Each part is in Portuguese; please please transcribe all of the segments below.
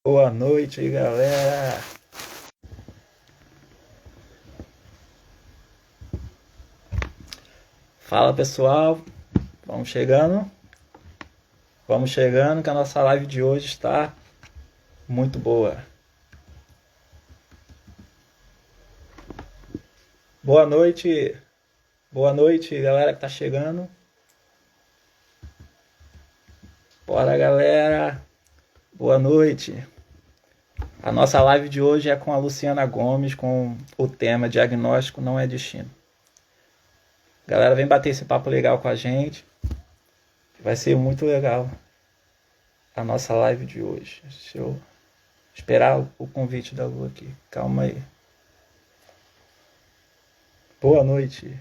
Boa noite, galera. Fala, pessoal. Vamos chegando. Vamos chegando que a nossa live de hoje está muito boa. Boa noite. Boa noite, galera que tá chegando. Bora, galera. Boa noite. A nossa live de hoje é com a Luciana Gomes com o tema Diagnóstico não é destino. Galera, vem bater esse papo legal com a gente. Vai ser muito legal a nossa live de hoje. Deixa eu esperar o convite da Lu aqui. Calma aí. Boa noite.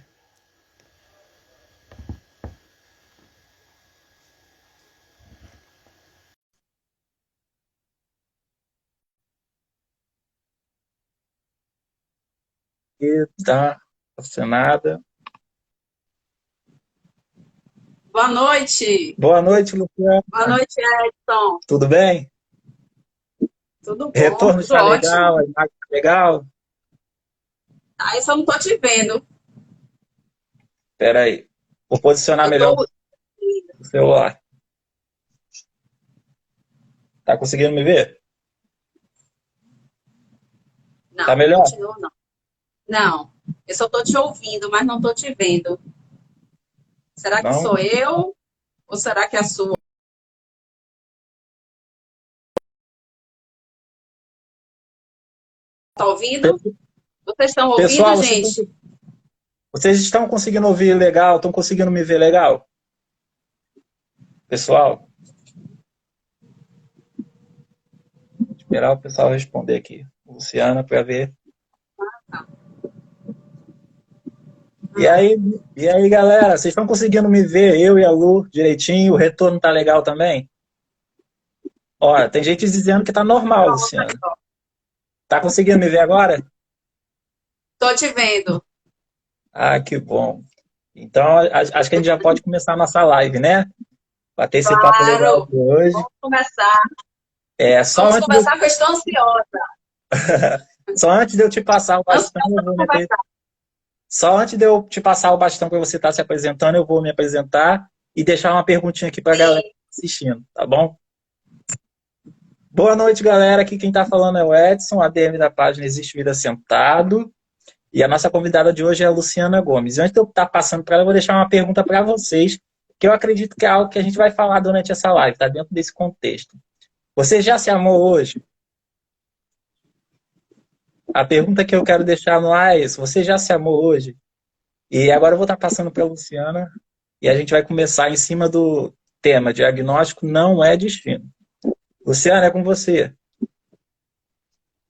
E tá vacinada. Boa noite. Boa noite, Luciana. Boa noite, Edson. Tudo bem? Tudo bom? Retorno Tudo está legal, ótimo. a imagem está legal. Aí só não tô te vendo. Espera aí. Vou posicionar Eu melhor tô. o celular. Tá conseguindo me ver? Tá Não, melhor? continuo não. Não, eu só tô te ouvindo, mas não tô te vendo. Será que Não? sou eu? Ou será que é a sua? Tá ouvindo? Vocês estão ouvindo, Pessoal, gente? vocês estão conseguindo ouvir legal? Estão conseguindo me ver legal? Pessoal, esperar o pessoal responder aqui. Luciana, para ver. E Ah, aí, e aí, galera, vocês estão conseguindo me ver, eu e a Lu, direitinho? O retorno tá legal também? Olha, tem gente dizendo que tá normal, pronto, Luciana. ó. Tá conseguindo me ver agora? Tô te vendo. Ah, que bom. Então, acho que a gente já pode começar a nossa live, né? Bater esse papo legal Claro. de hoje. Vamos começar. É, só Vamos antes de eu, começar, que eu estou ansiosa. só antes de eu te passar o bastão, Ansiosa eu para vou me apre- conversar. Só antes de eu te passar o bastão para você estar se apresentando, eu vou me apresentar e deixar uma perguntinha aqui para a galera Sim. assistindo, tá bom? Boa noite, galera. Aqui quem está falando é o Edson, ADM da página Existe Vida Sentado. E a nossa convidada de hoje é a Luciana Gomes. E antes de eu estar passando para ela, eu vou deixar uma pergunta para vocês, que eu acredito que é algo que a gente vai falar durante essa live, tá dentro desse contexto. Você já se amou hoje? A pergunta que eu quero deixar no ar é isso. Você já se amou hoje? E agora eu vou estar passando para a Luciana e a gente vai começar em cima do tema diagnóstico não é destino. Luciana, é com você.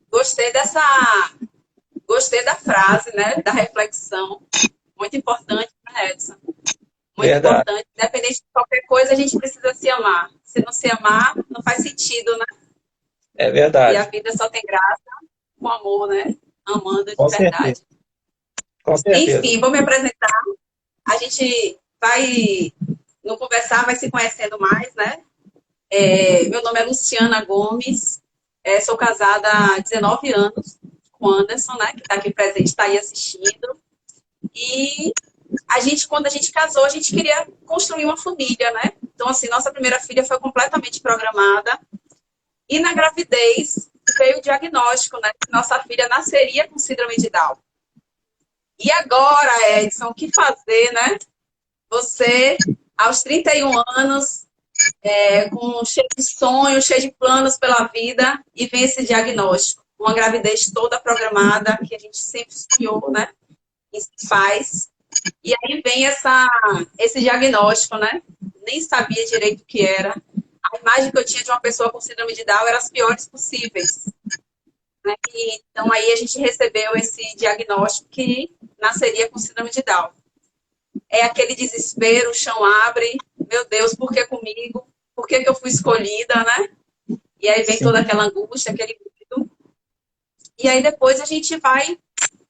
Gostei dessa. Gostei da frase, né? Da reflexão. Muito importante, né, Edson? Muito Verdade. importante. Independente de qualquer coisa, a gente precisa se amar. Se não se amar, não faz sentido, né? É E a verdade. vida só tem graça com amor, né? Amando de Com certeza. verdade. Com certeza. Enfim, vou me apresentar. A gente vai, no conversar, vai se conhecendo mais, né? Meu nome é Luciana Gomes. Sou casada há 19 anos com o Anderson, né? Que está aqui presente, está aí assistindo. E quando a gente casou, a gente queria construir uma família, né? Então, assim, nossa primeira filha foi completamente programada. E na gravidez veio o diagnóstico, né? Que nossa filha nasceria com síndrome de Down. E agora, Edson, o que fazer, né? Você, aos 31 anos, cheio de sonhos, cheio de planos pela vida, e vem esse diagnóstico. Uma gravidez toda programada, que a gente sempre sonhou, né? E se faz. E aí vem esse diagnóstico, né? Nem sabia direito o que era. A imagem que eu tinha de uma pessoa com síndrome de Down era as piores possíveis. Né? E, então aí a gente recebeu esse diagnóstico que nasceria com síndrome de Down. É aquele desespero, o chão abre, meu Deus, por que comigo? Por que eu fui escolhida, né? E aí vem Sim, toda aquela angústia, aquele medo. E aí depois a gente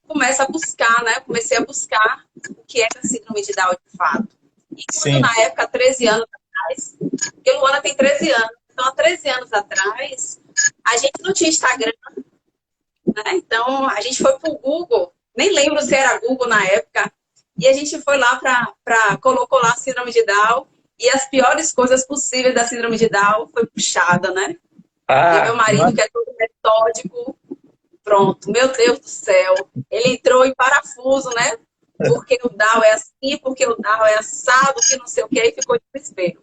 começa a buscar, né? Eu comecei a buscar o que era a síndrome de Down de fato. E quando sim, na época, 13 anos atrás, porque Luana tem 13 anos, então há 13 anos atrás, a não tinha Instagram, né? Então, a gente foi pro Google, nem lembro se era Google na época, e a gente foi lá colocou lá a síndrome de Down, e as piores coisas possíveis da síndrome de Down foi puxada, né? E meu Ah, marido, que é todo metódico, pronto, meu Deus do céu, ele entrou em parafuso, né? Porque o Down é assim, porque o Down é assado, que não sei o que, e ficou de desespero.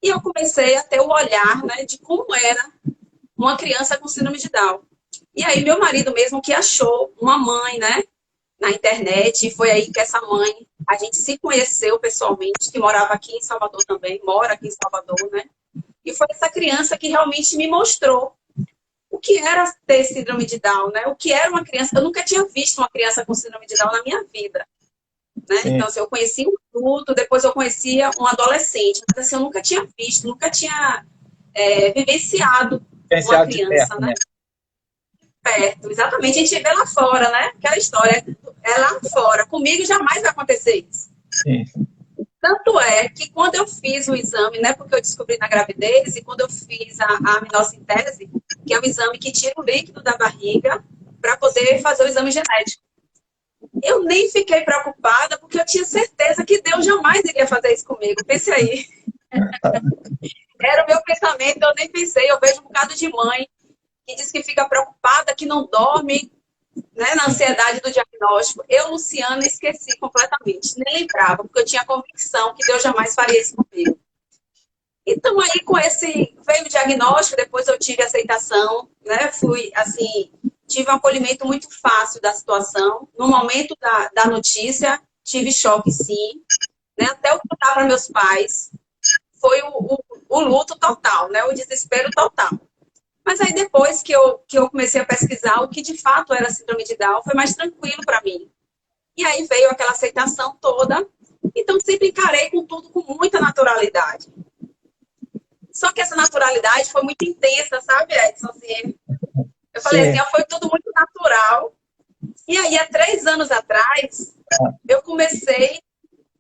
E eu comecei a ter o olhar, né, de como era uma criança com síndrome de Down. E aí meu marido mesmo que achou uma mãe, né, na internet, e foi aí que essa mãe, a gente se conheceu pessoalmente, que morava aqui em Salvador também, mora aqui em Salvador, né? E foi essa criança que realmente me mostrou o que era ter síndrome de Down, né? O que era uma criança. Eu nunca tinha visto uma criança com síndrome de Down na minha vida, né? sim. Então, assim, eu conhecia um adulto, depois eu conhecia um adolescente, mas assim, eu nunca tinha visto, nunca tinha vivenciado uma Diferenciado de criança, perto, né? né? Perto, exatamente. A gente vê lá fora, né? Aquela história é lá fora. Comigo jamais vai acontecer isso. Sim. Tanto é que quando eu fiz o exame, né? Porque eu descobri na gravidez, e quando eu fiz a aminocintese, que é o exame que tira o líquido da barriga para poder fazer o exame genético. Eu nem fiquei preocupada, porque eu tinha certeza que Deus jamais iria fazer isso comigo. Pense aí. Era o meu pensamento, eu nem pensei. Eu vejo um bocado de mãe que diz que fica preocupada, que não dorme, né, na ansiedade do diagnóstico. Eu, Luciana, esqueci completamente. Nem lembrava, porque eu tinha convicção que Deus jamais faria isso comigo. Então, aí, com esse... Veio o diagnóstico, depois eu tive aceitação, né? Fui, assim... Tive um acolhimento muito fácil da situação. No momento da notícia, tive choque, sim. Né? Até eu contar para meus pais. Foi o luto total, né? O desespero total. Mas aí depois que eu comecei a pesquisar o que de fato era síndrome de Down, foi mais tranquilo para mim. E aí veio aquela aceitação toda. Então sempre encarei com tudo com muita naturalidade. Só que essa naturalidade foi muito intensa, sabe, Edson? Assim, eu falei Sim. assim, ó, foi tudo muito natural. E aí, há 3 anos atrás, eu comecei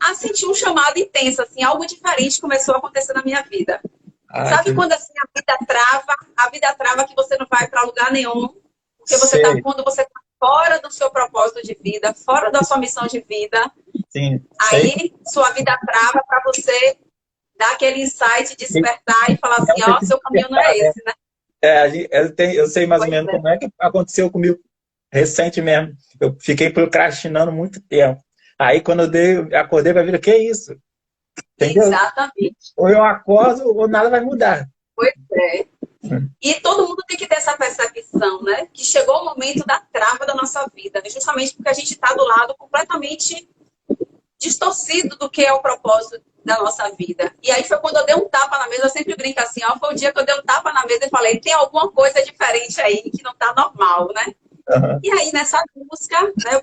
a sentir um chamado intenso, assim, algo diferente começou a acontecer na minha vida. Ah, Sabe quando assim a vida trava que você não vai para lugar nenhum, porque sei. quando você está fora do seu propósito de vida, fora da sua missão de vida, Sim, sei. aí sua vida trava para você dar aquele insight, despertar e falar É assim, um ter ó, que seu caminho não despertar, é né? esse, né? Eu sei mais ou Pois menos é. como é que aconteceu comigo recente mesmo. Eu fiquei procrastinando muito tempo. Aí quando acordei para ver, que é isso? Entendeu? Exatamente. Ou eu acordo ou nada vai mudar. Pois é. E todo mundo tem que ter essa percepção, né? Que chegou o momento da trava da nossa vida, né? Justamente porque a gente está do lado completamente distorcido do que é o propósito da nossa vida. E aí foi quando eu dei um tapa na mesa, eu sempre brinco assim, ó, foi o dia que eu dei um tapa na mesa e falei, tem alguma coisa diferente aí que não está normal, né? Uhum. E aí nessa busca, né,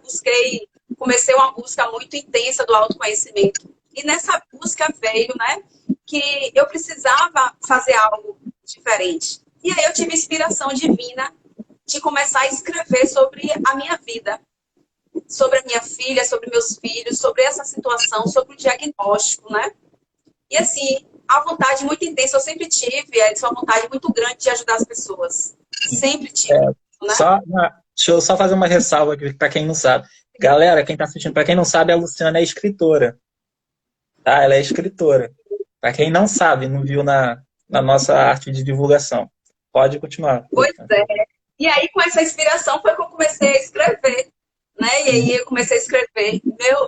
comecei uma busca muito intensa do autoconhecimento. E nessa busca veio, né, que eu precisava fazer algo diferente. E aí eu tive inspiração divina de começar a escrever sobre a minha vida, sobre a minha filha, sobre meus filhos, sobre essa situação, sobre o diagnóstico, né? E assim, a vontade muito intensa, eu sempre tive, Edson, uma vontade muito grande de ajudar as pessoas. Sempre tive, né? Deixa eu só fazer uma ressalva aqui para quem não sabe. Galera, quem está assistindo, para quem não sabe, a Luciana é escritora. Tá? Ela é escritora. Para quem não sabe, não viu na nossa arte de divulgação. Pode continuar. Pois é. E aí, com essa inspiração, foi que eu comecei a escrever. Né? E aí eu comecei a escrever.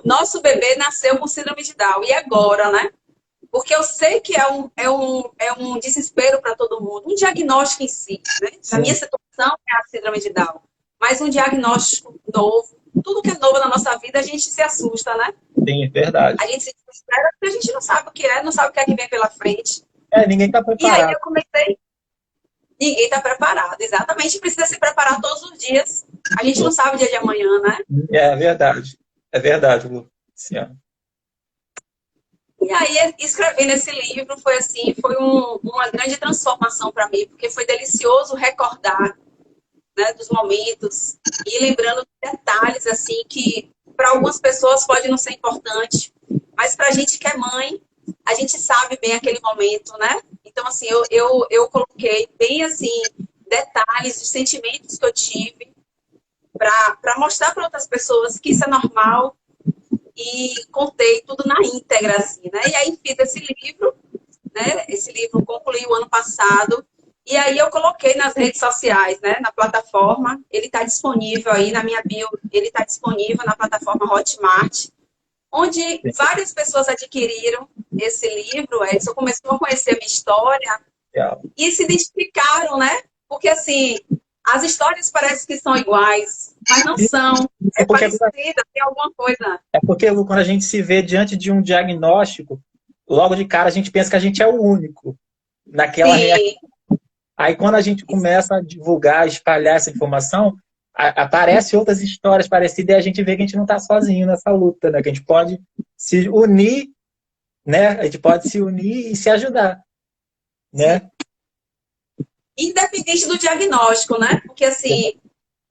Nosso bebê nasceu com síndrome de Down. E agora, né? Porque eu sei que é um desespero para todo mundo. Um diagnóstico em si. Né? Na minha situação é a síndrome de Down. Mas um diagnóstico novo. Tudo que é novo na nossa vida, a gente se assusta, né? Sim, verdade. A gente se desespera porque a gente não sabe o que é, não sabe o que é que vem pela frente. Ninguém está E aí preparado. eu comecei. Ninguém está preparado, exatamente. Precisa se preparar todos os dias. A gente não sabe o dia de amanhã, né? É verdade. É verdade, Luciana. E aí, escrevendo esse livro foi assim, foi uma grande transformação para mim, porque foi delicioso recordar, né, dos momentos e lembrando detalhes assim que para algumas pessoas pode não ser importante, mas para a gente que é mãe, a gente sabe bem aquele momento, né? Então assim, eu coloquei bem assim, detalhes, de sentimentos que eu tive, para mostrar para outras pessoas que isso é normal, e contei tudo na íntegra, assim, né? E aí fiz esse livro, né? Esse livro concluí o ano passado, e aí eu coloquei nas redes sociais, né? Na plataforma, ele está disponível aí na minha bio, ele está disponível na plataforma Hotmart, onde várias pessoas adquiriram esse livro, Edson, começou a conhecer a minha história e se identificaram, né? Porque, assim, as histórias parecem que são iguais, mas não são. É parecida, tem alguma coisa. É porque quando a gente se vê diante de um diagnóstico, logo de cara a gente pensa que a gente é o único naquela realidade. Aí quando a gente começa a divulgar, espalhar essa informação, aparecem outras histórias parecidas e a gente vê que a gente não está sozinho nessa luta, né? Que a gente pode se unir, né? A gente pode se unir e se ajudar, né? Independente do diagnóstico, né? Porque, assim,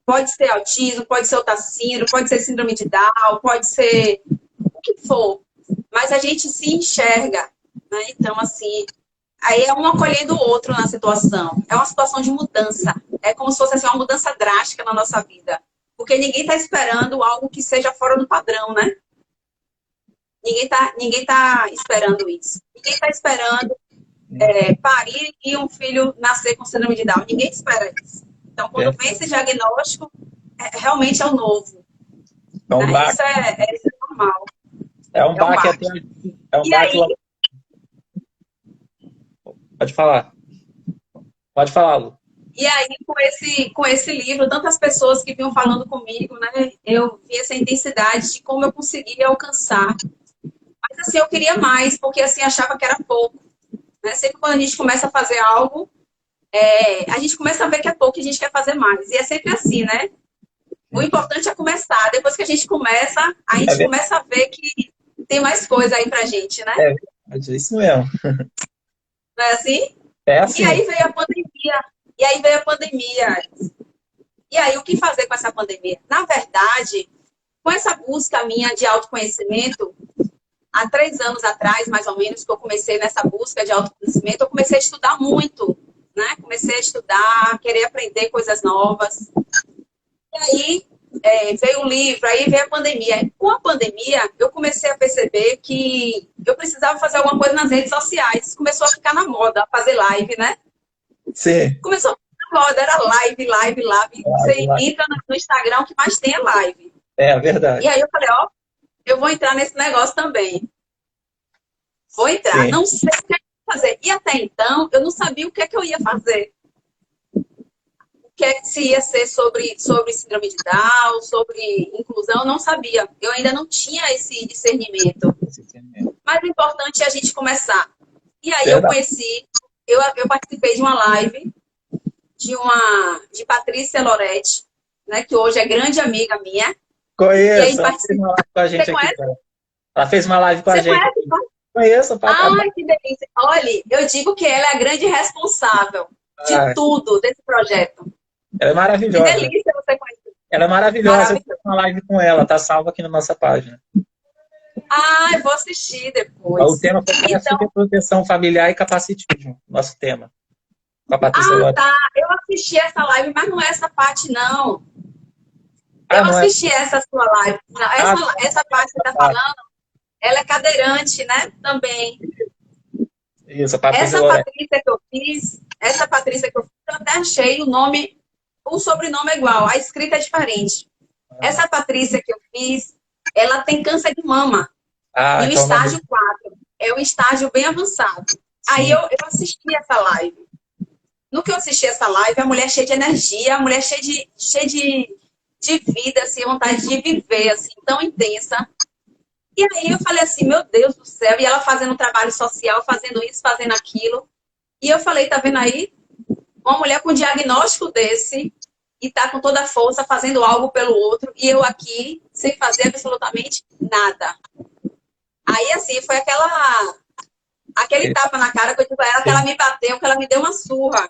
pode ser autismo, pode ser otacíndrome, pode ser síndrome de Down, pode ser o que for. Mas a gente se enxerga, né? Então, assim, aí é um acolhendo o outro na situação. É uma situação de mudança. É como se fosse assim, uma mudança drástica na nossa vida. Porque ninguém está esperando algo que seja fora do padrão, né? Ninguém tá esperando isso. Ninguém está esperando parir e um filho nascer com síndrome de Down. Ninguém espera isso. Então, quando vem esse diagnóstico, realmente é o novo. É um baque. Isso é normal. É um baque. É um baque. Aí, Pode falar. Pode falar, Lu. E aí, com esse livro, tantas pessoas que vinham falando comigo, né? Eu vi essa intensidade de como eu conseguia alcançar. Mas, assim, eu queria mais, porque, assim, achava que era pouco. Né? Sempre quando a gente começa a fazer algo, a gente começa a ver que é pouco e a gente quer fazer mais. E é sempre assim, né? O importante é começar. Depois que a gente começa, a gente começa a ver que tem mais coisa aí pra gente, né? É isso mesmo. Não é assim? É assim. E aí veio a pandemia. E aí, o que fazer com essa pandemia? Na verdade, com essa busca minha de autoconhecimento, há 3 anos atrás, mais ou menos, que eu comecei nessa busca de autoconhecimento, eu comecei a estudar muito, né? Comecei a estudar, querer aprender coisas novas. E aí, veio o livro, aí veio a pandemia. Com a pandemia, eu comecei a perceber que eu precisava fazer alguma coisa nas redes sociais. Começou a ficar na moda, fazer live, né? Sim. Começou a ficar na moda, era live. Você entra no Instagram, o que mais tem é live. É verdade. E aí eu falei, eu vou entrar nesse negócio também. Vou entrar. Sim. Não sei o que fazer. E até então, eu não sabia o que é que eu ia fazer. Se ia ser sobre síndrome de Down, sobre inclusão, eu não sabia. Eu ainda não tinha esse discernimento. Mas o importante é a gente começar. E aí eu conheci, eu participei de uma live de Patrícia Loretti, né, que hoje é grande amiga minha. Conheço, ela fez uma live com a gente aqui. Ela fez uma live com a gente. Conheço, Ai, que delícia. Olha, eu digo que ela é a grande responsável de tudo desse projeto. Ela é maravilhosa. Que delícia você conhecer. Ela é maravilhosa. Eu fiz uma live com ela, tá salva aqui na nossa página. Ah, eu vou assistir depois. O tema foi superproteção familiar e capacitismo, nosso tema. Com a Patrícia tá. Eu assisti essa live, mas não é essa parte, não. Eu assisti essa sua live. Essa parte que você tá falando, ela é cadeirante, né? Também. Isso, a Patrícia essa Patrícia que eu fiz, eu até achei o sobrenome é igual, a escrita é diferente. Essa Patrícia que eu fiz, ela tem câncer de mama. E o estágio 4 é um estágio bem avançado. Sim. Aí eu assisti essa live. No que eu assisti essa live, a mulher cheia de energia, a mulher cheia de vida, assim, vontade de viver, assim, tão intensa. E aí eu falei assim, meu Deus do céu, e ela fazendo trabalho social, fazendo isso, fazendo aquilo. E eu falei, tá vendo aí? Uma mulher com um diagnóstico desse e tá com toda a força fazendo algo pelo outro, e eu aqui sem fazer absolutamente nada. Aí, assim, foi aquele tapa na cara que eu digo a ela, que ela me bateu, que ela me deu uma surra,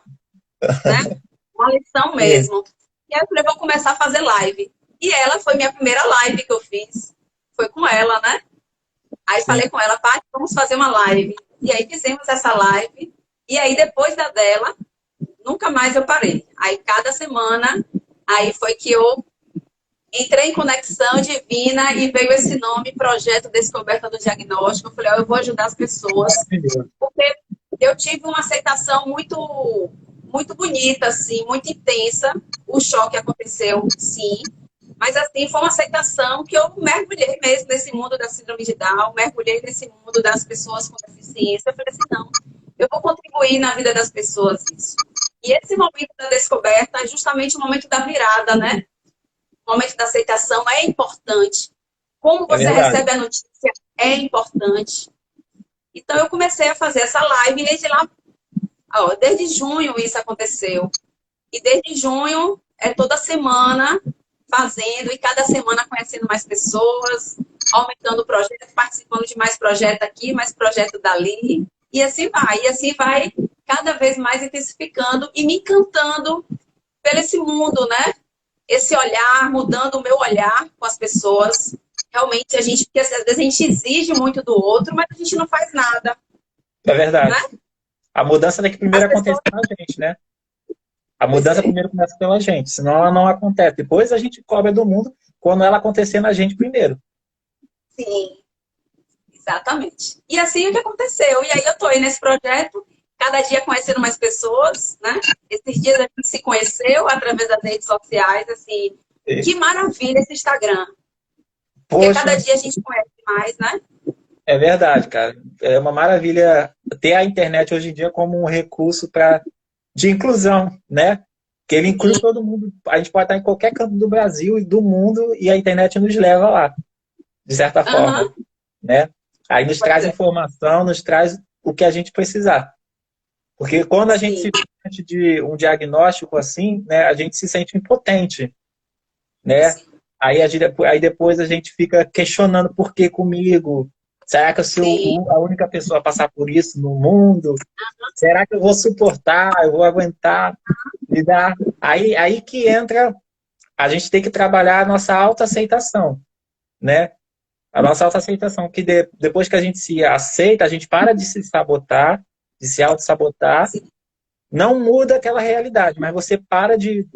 né? Uma lição mesmo. E aí eu falei, vou começar a fazer live. E ela foi minha primeira live que eu fiz. Foi com ela, né? Aí falei com ela, Paty, vamos fazer uma live. E aí fizemos essa live. E aí, depois da dela, nunca mais eu parei. Aí cada semana, aí foi que eu entrei em conexão divina e veio esse nome, Projeto Descoberta do Diagnóstico. Eu falei, eu vou ajudar as pessoas, porque eu tive uma aceitação muito bonita, assim, muito intensa. O choque aconteceu, sim, mas assim, foi uma aceitação que eu mergulhei mesmo nesse mundo da síndrome de Down, mergulhei nesse mundo das pessoas com deficiência. Eu falei assim, não, eu vou contribuir na vida das pessoas isso. E esse momento da descoberta é justamente o momento da virada, né? O momento da aceitação é importante. Como É você verdade. recebe a notícia é importante. Então, eu comecei a fazer essa live e desde lá, ó, desde junho isso aconteceu. E desde junho, é toda semana fazendo, e cada semana conhecendo mais pessoas, aumentando o projeto, participando de mais projeto aqui, mais projeto dali. E assim vai cada vez mais intensificando e me encantando pelo esse mundo, né? Esse olhar, mudando o meu olhar com as pessoas. Realmente, porque às vezes a gente exige muito do outro, mas a gente não faz nada, É verdade. né? A mudança tem que As primeiro pessoas, acontecer na gente, né? A pois mudança é, primeiro começa pela gente, senão ela não acontece. Depois a gente cobra do mundo quando ela acontecer na gente primeiro. sim, exatamente. E assim é o que aconteceu. E aí eu estou aí nesse projeto, cada dia conhecendo mais pessoas, né? Esses dias a gente se conheceu através das redes sociais, assim, E, que maravilha esse Instagram. Porque poxa, cada dia a gente conhece mais, né? é verdade, cara. É uma maravilha ter a internet hoje em dia como um recurso de inclusão, né? Que ele inclui todo mundo. A gente pode estar em qualquer canto do Brasil e do mundo e a internet nos leva lá, de certa forma, Aham, né? Aí nos pois traz é, informação, nos traz o que a gente precisar. Porque quando a gente se sim, vê diante de um diagnóstico assim, né, a gente se sente impotente, né? sim, Aí depois a gente fica questionando por que comigo? Será que eu sou sim, a única pessoa a passar por isso no mundo? Será que eu vou suportar? Eu vou aguentar? Lidar? Aí que entra, a gente tem que trabalhar a nossa autoaceitação, né? A nossa autoaceitação, que depois que a gente se aceita, a gente para de se sabotar, de se auto-sabotar, sim. não muda aquela realidade, mas você para de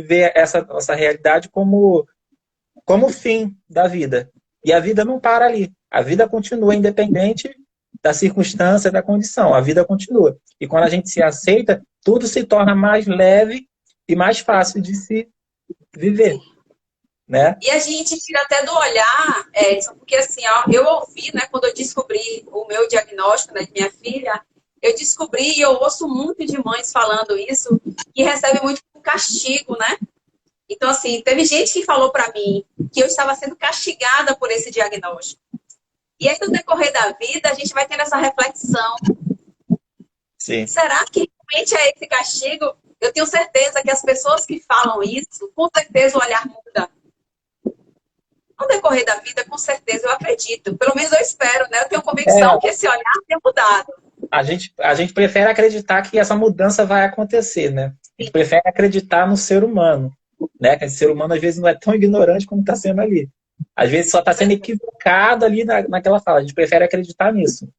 ver essa realidade como o fim da vida. E a vida não para ali. A vida continua independente da circunstância, da condição. A vida continua. E quando a gente se aceita, tudo se torna mais leve e mais fácil de se viver, né? E a gente tira até do olhar, Edson, porque assim, ó, eu ouvi, né, quando eu descobri o meu diagnóstico, né, de minha filha, eu descobri e eu ouço muito de mães falando isso, que recebe muito castigo, né? Então, assim, teve gente que falou para mim que eu estava sendo castigada por esse diagnóstico. E aí, no decorrer da vida, a gente vai tendo essa reflexão. Sim. Será que realmente é esse castigo? Eu tenho certeza que as pessoas que falam isso, com certeza o olhar muda. No decorrer da vida, com certeza, eu acredito. Pelo menos eu espero, né? Eu tenho convicção que É, esse olhar tenha mudado. a gente prefere acreditar que essa mudança vai acontecer, né? A gente prefere acreditar no ser humano, né? Que esse ser humano às vezes não é tão ignorante como está sendo ali. Às vezes só está sendo equivocado ali naquela fala. A gente prefere acreditar nisso.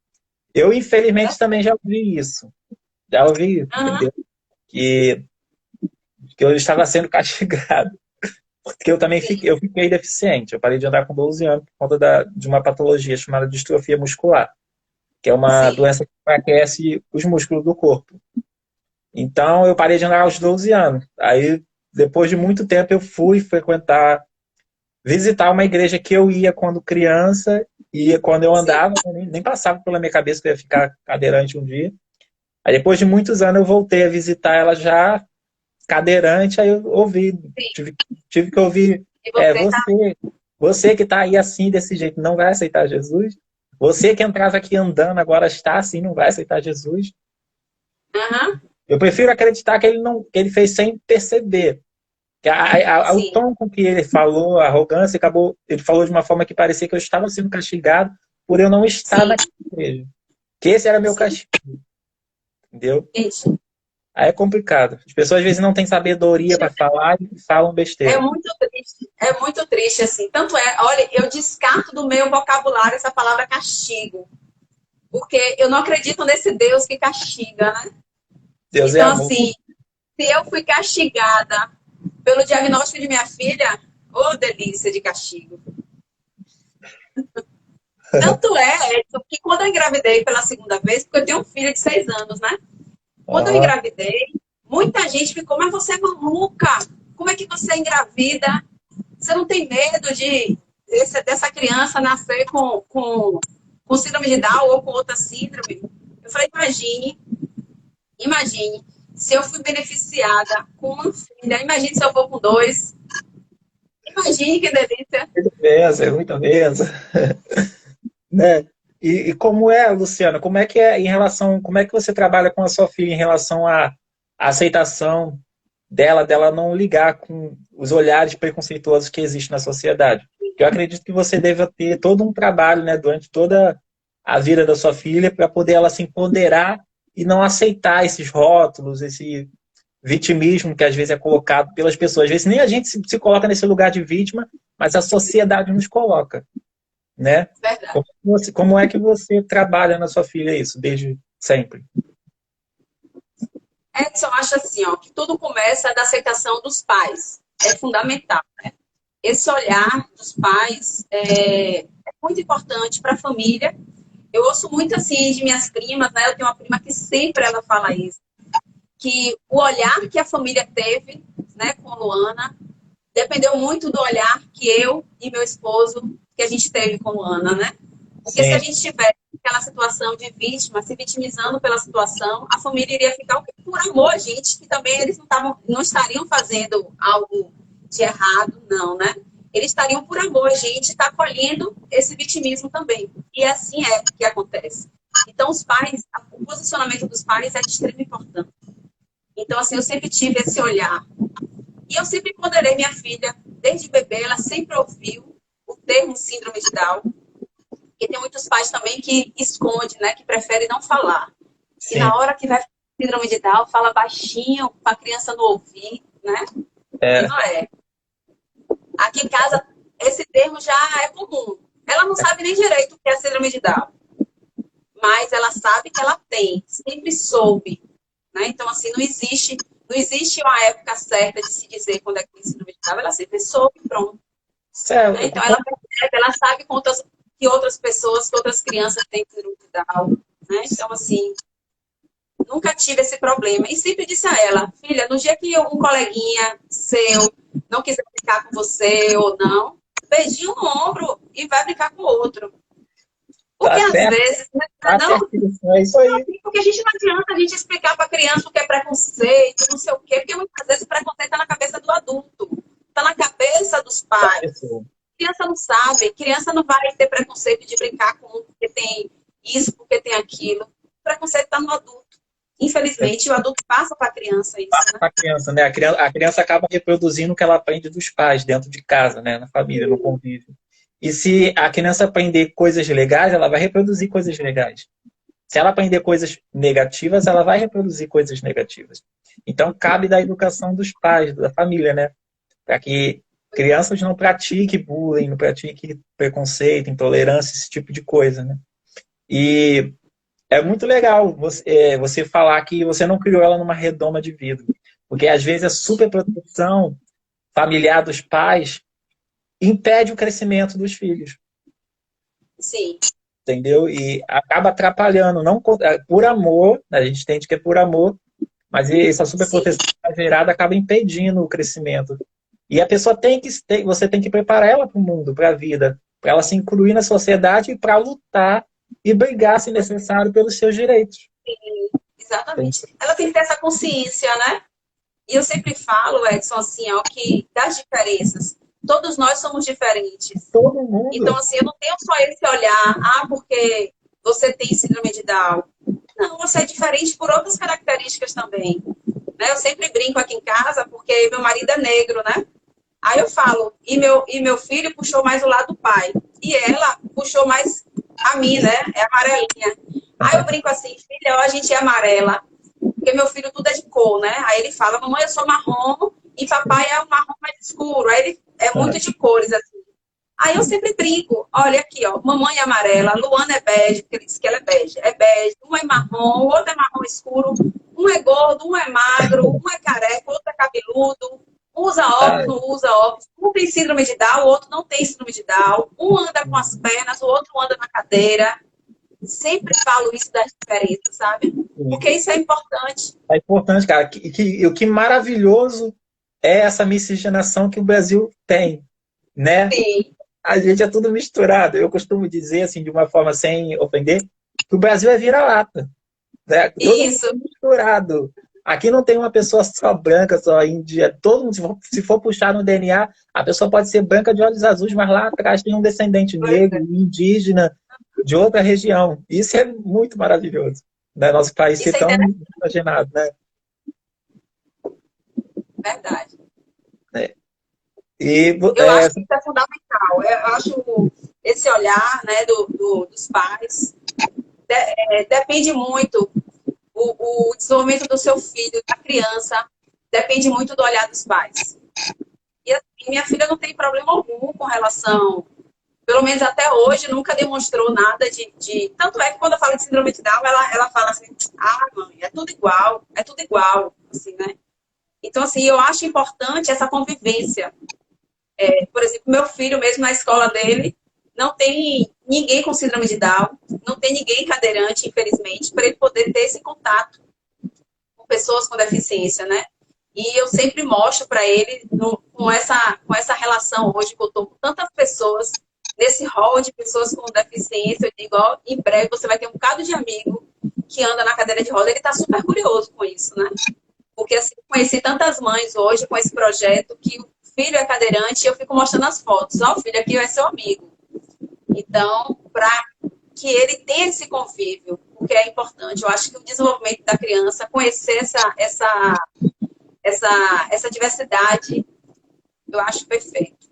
Eu, infelizmente, também já ouvi isso. Já ouvi, Uhum, entendeu? Que, que eu estava sendo castigado. Porque eu fiquei deficiente. Eu parei de andar com 12 anos por conta de uma patologia chamada distrofia muscular, que é uma sim, doença que enfraquece os músculos do corpo. Então, eu parei de andar aos 12 anos. Aí, depois de muito tempo, eu fui visitar uma igreja que eu ia quando criança, e quando eu sim, andava, nem passava pela minha cabeça que eu ia ficar cadeirante um dia. Aí, depois de muitos anos, eu voltei a visitar ela já cadeirante, aí eu ouvi, sim. tive que ouvir, E você tá. você que está aí assim, desse jeito, não vai aceitar Jesus? Você que entrava aqui andando, agora está assim, não vai aceitar Jesus? Uhum, Eu prefiro acreditar que ele não, que ele fez sem perceber. Que o sim, tom com que ele falou, a arrogância, acabou, ele falou de uma forma que parecia que eu estava sendo castigado por eu não estar sim, naquela igreja. Que esse era meu sim. castigo, entendeu? Isso. Aí é complicado. As pessoas às vezes não têm sabedoria para falar e falam besteira. É muito triste, assim. Tanto é, olha, eu descarto do meu vocabulário essa palavra castigo. Porque eu não acredito nesse Deus que castiga, né? Deus é Então, amor. assim, Se eu fui castigada pelo diagnóstico de minha filha, ô delícia de castigo. Tanto é que quando eu engravidei pela segunda vez, porque eu tenho um filho de 6 anos, né? Quando eu Ó, engravidei, muita gente ficou, mas você é maluca? Como é que você é engravida? Você não tem medo dessa criança nascer com síndrome de Down ou com outra síndrome? Eu falei, imagine, se eu fui beneficiada com uma filha, imagine se eu for com dois. Imagine que delícia. muita benção, é muita benção. Né? E como é, Luciana, como é que é em relação, como é que você trabalha com a sua filha em relação à aceitação dela não ligar com os olhares preconceituosos que existem na sociedade? Eu acredito que você deva ter todo um trabalho, né, durante toda a vida da sua filha para poder ela se empoderar e não aceitar esses rótulos, esse vitimismo que às vezes é colocado pelas pessoas. Às vezes nem a gente se coloca nesse lugar de vítima, mas a sociedade nos coloca, né? Verdade. Como é que você trabalha na sua filha isso desde sempre? Edson acha assim, ó, que tudo começa da aceitação dos pais. É fundamental. Esse olhar dos pais é muito importante para a família. Eu ouço muito assim de minhas primas, né? Eu tenho uma prima que sempre ela fala isso, que o olhar que a família teve, né, com Luana, dependeu muito do olhar que eu e meu esposo que a gente teve com Luana, né? Porque se a Sim, gente tivesse aquela situação de vítima, se vitimizando pela situação, a família iria ficar por amor a gente, que também eles não estariam fazendo algo de errado, não, né? Eles estariam por amor a gente, está acolhendo esse vitimismo também. E assim é que acontece. Então, os pais, o posicionamento dos pais é de extrema importância. Então, assim, eu sempre tive esse olhar. E eu sempre empoderei minha filha, desde bebê, ela sempre ouviu o termo síndrome de Down. E tem muitos pais também que escondem, né? Que preferem não falar. E sim. na hora que vai síndrome de Down, fala baixinho para a criança não ouvir, né? E É, não é. Aqui em casa, esse termo já é comum. Ela não sabe nem direito o que é síndrome de Down, mas ela sabe que ela tem, sempre soube, né? Então, assim, não existe uma época certa de se dizer quando é que tem síndrome de Down, ela sempre soube, pronto. Né? sério, Então, ela percebe, ela sabe que outras pessoas, que outras crianças têm síndrome de Down, né? Então, assim, nunca tive esse problema. E sempre disse a ela, filha, no dia que um coleguinha seu não quiser brincar com você ou não, beijinho no ombro e vai brincar com o outro. Porque tá às certo, vezes, né, tá não, certíssimo, é isso aí. porque a gente não adianta a gente explicar para a criança o que é preconceito, não sei o quê, porque muitas vezes o preconceito está na cabeça do adulto, está na cabeça dos Da pais. pessoa. Criança não sabe, criança não vai ter preconceito de brincar com um porque tem isso, porque tem aquilo. O preconceito está no adulto. Infelizmente, o adulto passa para a criança isso, Passa né? para a criança, né? A criança acaba reproduzindo o que ela aprende dos pais, dentro de casa, né? Na família, no convívio. E se a criança aprender coisas legais, ela vai reproduzir coisas legais. Se ela aprender coisas negativas, ela vai reproduzir coisas negativas. Então, cabe da educação dos pais, da família, né? Para que crianças não pratiquem bullying, não pratiquem preconceito, intolerância, esse tipo de coisa, né? E é muito legal você falar que você não criou ela numa redoma de vidro. Porque às vezes a superproteção familiar dos pais impede o crescimento dos filhos, Sim, entendeu? E acaba atrapalhando, não por amor, a gente entende que é por amor, mas essa sim. superproteção exagerada acaba impedindo o crescimento. E a pessoa você tem que preparar ela para o mundo, para a vida, para ela se incluir na sociedade e para lutar e brigar, se necessário, pelos seus direitos. Exatamente. Ela tem que ter essa consciência, né? E eu sempre falo, Edson, assim, ó, que das diferenças, todos nós somos diferentes. Todo Então, mundo. assim, eu não tenho só esse olhar, porque você tem síndrome de Down. Não, você é diferente por outras características também. Né? Eu sempre brinco aqui em casa, porque meu marido é negro, né? Aí eu falo, e meu filho puxou mais o lado do pai. E ela puxou mais a mim, né? É amarelinha. Aí eu brinco assim, filha, ó, a gente é amarela. Porque meu filho tudo é de cor, né? Aí ele fala, mamãe, eu sou marrom e papai é um marrom mais escuro. Aí ele é muito de cores, assim. Aí eu sempre brinco, olha aqui, ó, mamãe é amarela, Luana é bege, porque ele disse que ela é bege, um é marrom, o outro é marrom escuro, um é gordo, um é magro, um é careca, o outro é cabeludo, um usa óculos, Ah, não usa óculos, um tem síndrome de Down, o outro não tem síndrome de Down, um anda com as pernas, o outro anda na cadeira. Sempre falo isso das diferenças, sabe? Porque isso é importante. é importante, cara. O que maravilhoso é essa miscigenação que o Brasil tem, né? Sim, A gente é tudo misturado. Eu costumo dizer, assim, de uma forma sem ofender, que o Brasil é vira-lata, né? Todo mundo isso, é misturado. Aqui não tem uma pessoa só branca, só índia. Todo mundo, se for puxar no DNA, a pessoa pode ser branca de olhos azuis, mas lá atrás tem um descendente negro, indígena, de outra região. Isso é muito maravilhoso, né? Nosso país ser isso é tão interessante, miscigenado, né? verdade. E Eu acho que isso é fundamental. Eu acho esse olhar, né, dos pais depende muito o desenvolvimento do seu filho, da criança, depende muito do olhar dos pais. E assim, minha filha não tem problema algum com relação, pelo menos até hoje, nunca demonstrou nada de. Tanto é que quando eu falo de síndrome de Down, ela fala assim: ah, mãe, é tudo igual, assim, né? Então, assim, eu acho importante essa convivência. Por exemplo, meu filho, mesmo na escola dele, não tem ninguém com síndrome de Down, não tem ninguém cadeirante, infelizmente, para ele poder ter esse contato com pessoas com deficiência, né? E eu sempre mostro para ele com essa relação hoje que eu estou com tantas pessoas, nesse hall de pessoas com deficiência, eu digo, ó, em breve você vai ter um bocado de amigo que anda na cadeira de roda, ele está super curioso com isso, né? Porque assim, conheci tantas mães hoje com esse projeto que o filho é cadeirante e eu fico mostrando as fotos. Ó, o filho aqui vai ser seu amigo. Então, para que ele tenha esse convívio, porque é importante. Eu acho que o desenvolvimento da criança, conhecer essa diversidade, eu acho perfeito.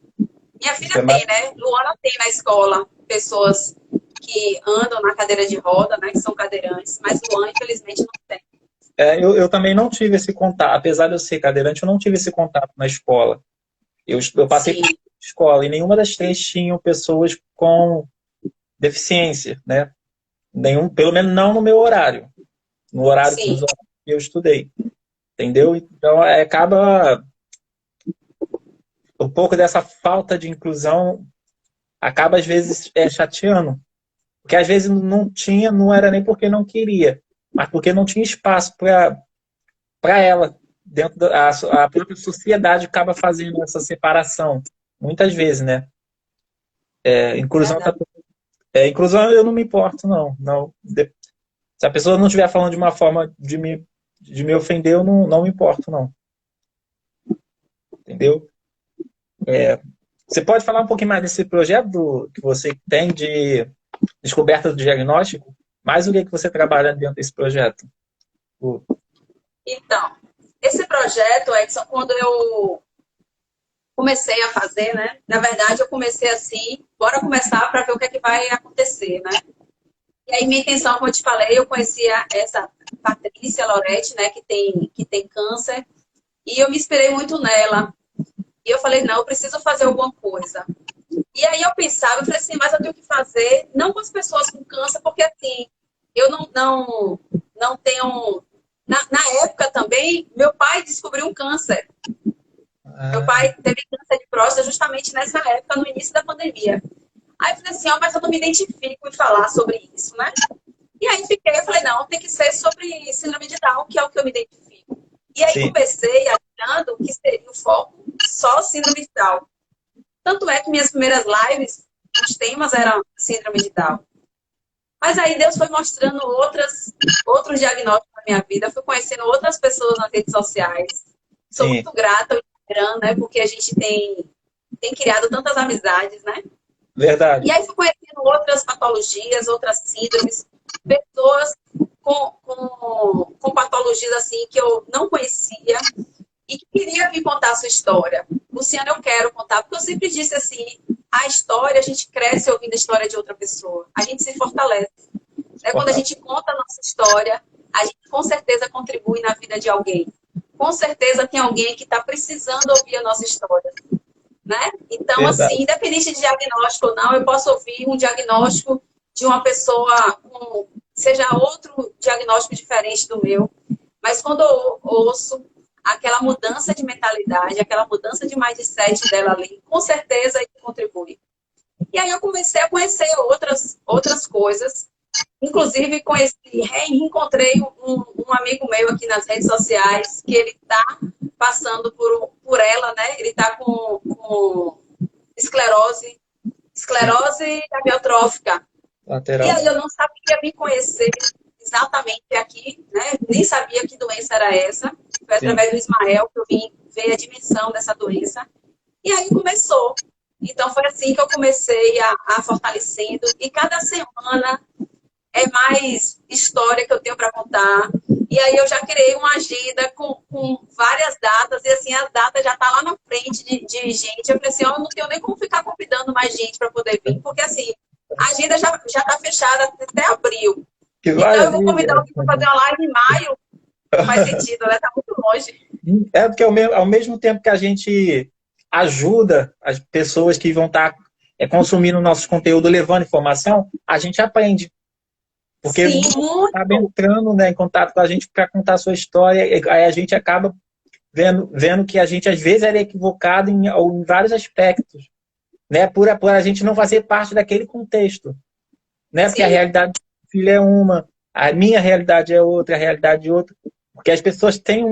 Minha isso filha é tem, né? Luana tem na escola pessoas que andam na cadeira de roda, né? Que são cadeirantes, mas Luana, infelizmente, não tem. eu também não tive esse contato, apesar de eu ser cadeirante, eu não tive esse contato na escola. Eu passei Sim, por escola e nenhuma das três tinham pessoas com deficiência, né? Nenhum, pelo menos não no meu horário, no horário sim, dos horários que eu estudei, entendeu? Então acaba um pouco dessa falta de inclusão acaba às vezes chateando, porque às vezes não tinha, não era nem porque não queria, mas porque não tinha espaço para ela dentro a própria sociedade acaba fazendo essa separação muitas vezes, né? Inclusão tá, verdade. inclusão eu não me importo não. Se a pessoa não estiver falando de uma forma de me ofender, eu não me importo não, entendeu? Você pode falar um pouquinho mais desse projeto que você tem de descoberta do diagnóstico? Mais o que você trabalha dentro desse projeto? O- Então, esse projeto, Edson, quando eu comecei a fazer, né? Na verdade, eu comecei assim, bora começar para ver o que é que vai acontecer, né? E aí, minha intenção, como eu te falei, eu conhecia essa Patrícia Loretti, né, que tem câncer, e eu me inspirei muito nela. E eu falei, não, eu preciso fazer alguma coisa. E aí eu pensava, eu falei assim, mas eu tenho que fazer, não com as pessoas com câncer, porque assim, eu não tenho. Na época também, meu pai descobriu um câncer. Meu Ah, pai teve câncer de próstata justamente nessa época, no início da pandemia. Aí eu falei assim, ó, mas eu não me identifico em falar sobre isso, né? E aí eu falei, não, tem que ser sobre síndrome de Down, que é o que eu me identifico. E aí sim, comecei achando que seria o foco só síndrome de Down. Tanto é que minhas primeiras lives, os temas eram síndrome de Down. Mas aí Deus foi mostrando outros diagnósticos na minha vida, eu fui conhecendo outras pessoas nas redes sociais. Sou sim, muito grata ao Instagram, né? Porque a gente tem criado tantas amizades, né? E verdade. aí fui conhecendo outras patologias, outras síndromes, pessoas com patologias assim que eu não conhecia e que queria vir contar a sua história. Luciana, eu quero contar, porque eu sempre disse assim, a história, a gente cresce ouvindo a história de outra pessoa, a gente se fortalece. Né? Quando a gente conta a nossa história, a gente com certeza contribui na vida de alguém. Com certeza tem alguém que está precisando ouvir a nossa história. né? Então, Verdade. assim, independente de diagnóstico ou não, eu posso ouvir um diagnóstico de uma pessoa com, seja outro diagnóstico diferente do meu, mas quando eu ouço aquela mudança de mentalidade, aquela mudança de mindset dela ali, com certeza isso contribui. E aí eu comecei a conhecer outras coisas. Inclusive, reencontrei um amigo meu aqui nas redes sociais, que ele está passando por ela, né? Ele está com esclerose amiotrófica. E Lateral. aí eu não sabia me conhecer exatamente aqui, né? Nem sabia que doença era essa. Foi Sim. através do Ismael que eu vim ver a dimensão dessa doença. E aí começou. Então foi assim que eu comecei a fortalecendo. E cada semana é mais história que eu tenho para contar. E aí eu já criei uma agenda com várias datas, e assim, as datas já tá lá na frente de gente. Eu falei assim, ó, eu não tenho nem como ficar convidando mais gente para poder vir, porque assim, a agenda já tá fechada até abril. Que Então eu vou convidar maravilha! alguém para fazer uma live em maio, não faz sentido, né? Tá muito longe. É porque ao mesmo tempo que a gente ajuda as pessoas que vão estar consumindo nossos conteúdo, levando informação, a gente aprende. Porque Sim, acaba muito. entrando, né, em contato com a gente para contar a sua história, e aí a gente acaba vendo que a gente às vezes era equivocado em vários aspectos, né, por a gente não fazer parte daquele contexto, né, porque a Sim, realidade do filho é uma, a minha realidade é outra, a realidade é outra, porque as pessoas têm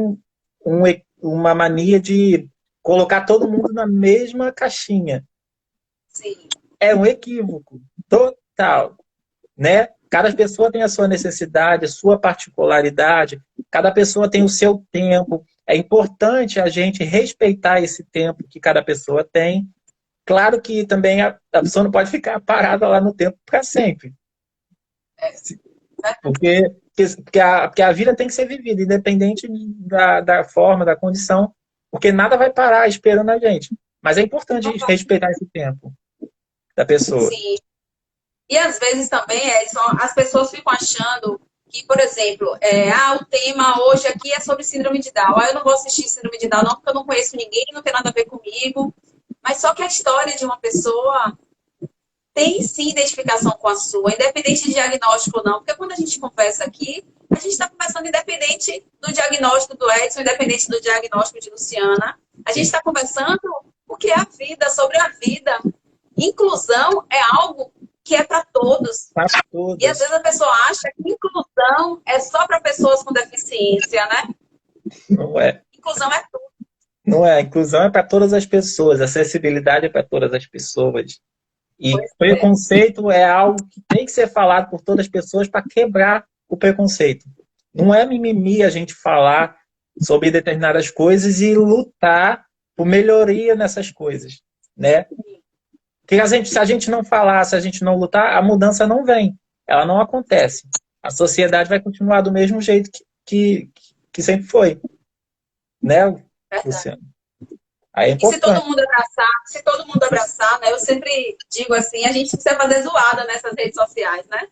uma mania de colocar todo mundo na mesma caixinha. sim. É um equívoco total, né? Cada pessoa tem a sua necessidade, a sua particularidade, cada pessoa tem o seu tempo. É importante a gente respeitar esse tempo que cada pessoa tem. Claro que também a pessoa não pode ficar parada lá no tempo para sempre, porque a vida tem que ser vivida, independente da forma, da condição, porque nada vai parar esperando a gente. Mas é importante respeitar esse tempo da pessoa. Sim. E às vezes também, Edson, as pessoas ficam achando que, por exemplo, o tema hoje aqui é sobre síndrome de Down. Eu não vou assistir síndrome de Down, não, porque eu não conheço ninguém, não tem nada a ver comigo. Mas só que a história de uma pessoa tem sim identificação com a sua, independente de diagnóstico ou não. Porque quando a gente conversa aqui, a gente está conversando independente do diagnóstico do Edson, independente do diagnóstico de Luciana. A gente Sim, está conversando o que é a vida, sobre a vida. Inclusão é algo que é para todos. para E às todas. vezes a pessoa acha que inclusão é só para pessoas com deficiência, né? Não é. Inclusão é tudo. Não é. A inclusão é para todas as pessoas, a acessibilidade é para todas as pessoas. E Pois é, preconceito é algo que tem que ser falado por todas as pessoas para quebrar o preconceito. Não é mimimi a gente falar sobre determinadas coisas e lutar por melhoria nessas coisas, né? Porque se a gente não falar, se a gente não lutar, a mudança não vem, ela não acontece. A sociedade vai continuar do mesmo jeito que sempre foi, né, verdade. Luciano? Aí é E importante. se todo mundo abraçar, né? Eu sempre digo assim, a gente precisa fazer zoada nessas redes sociais, né?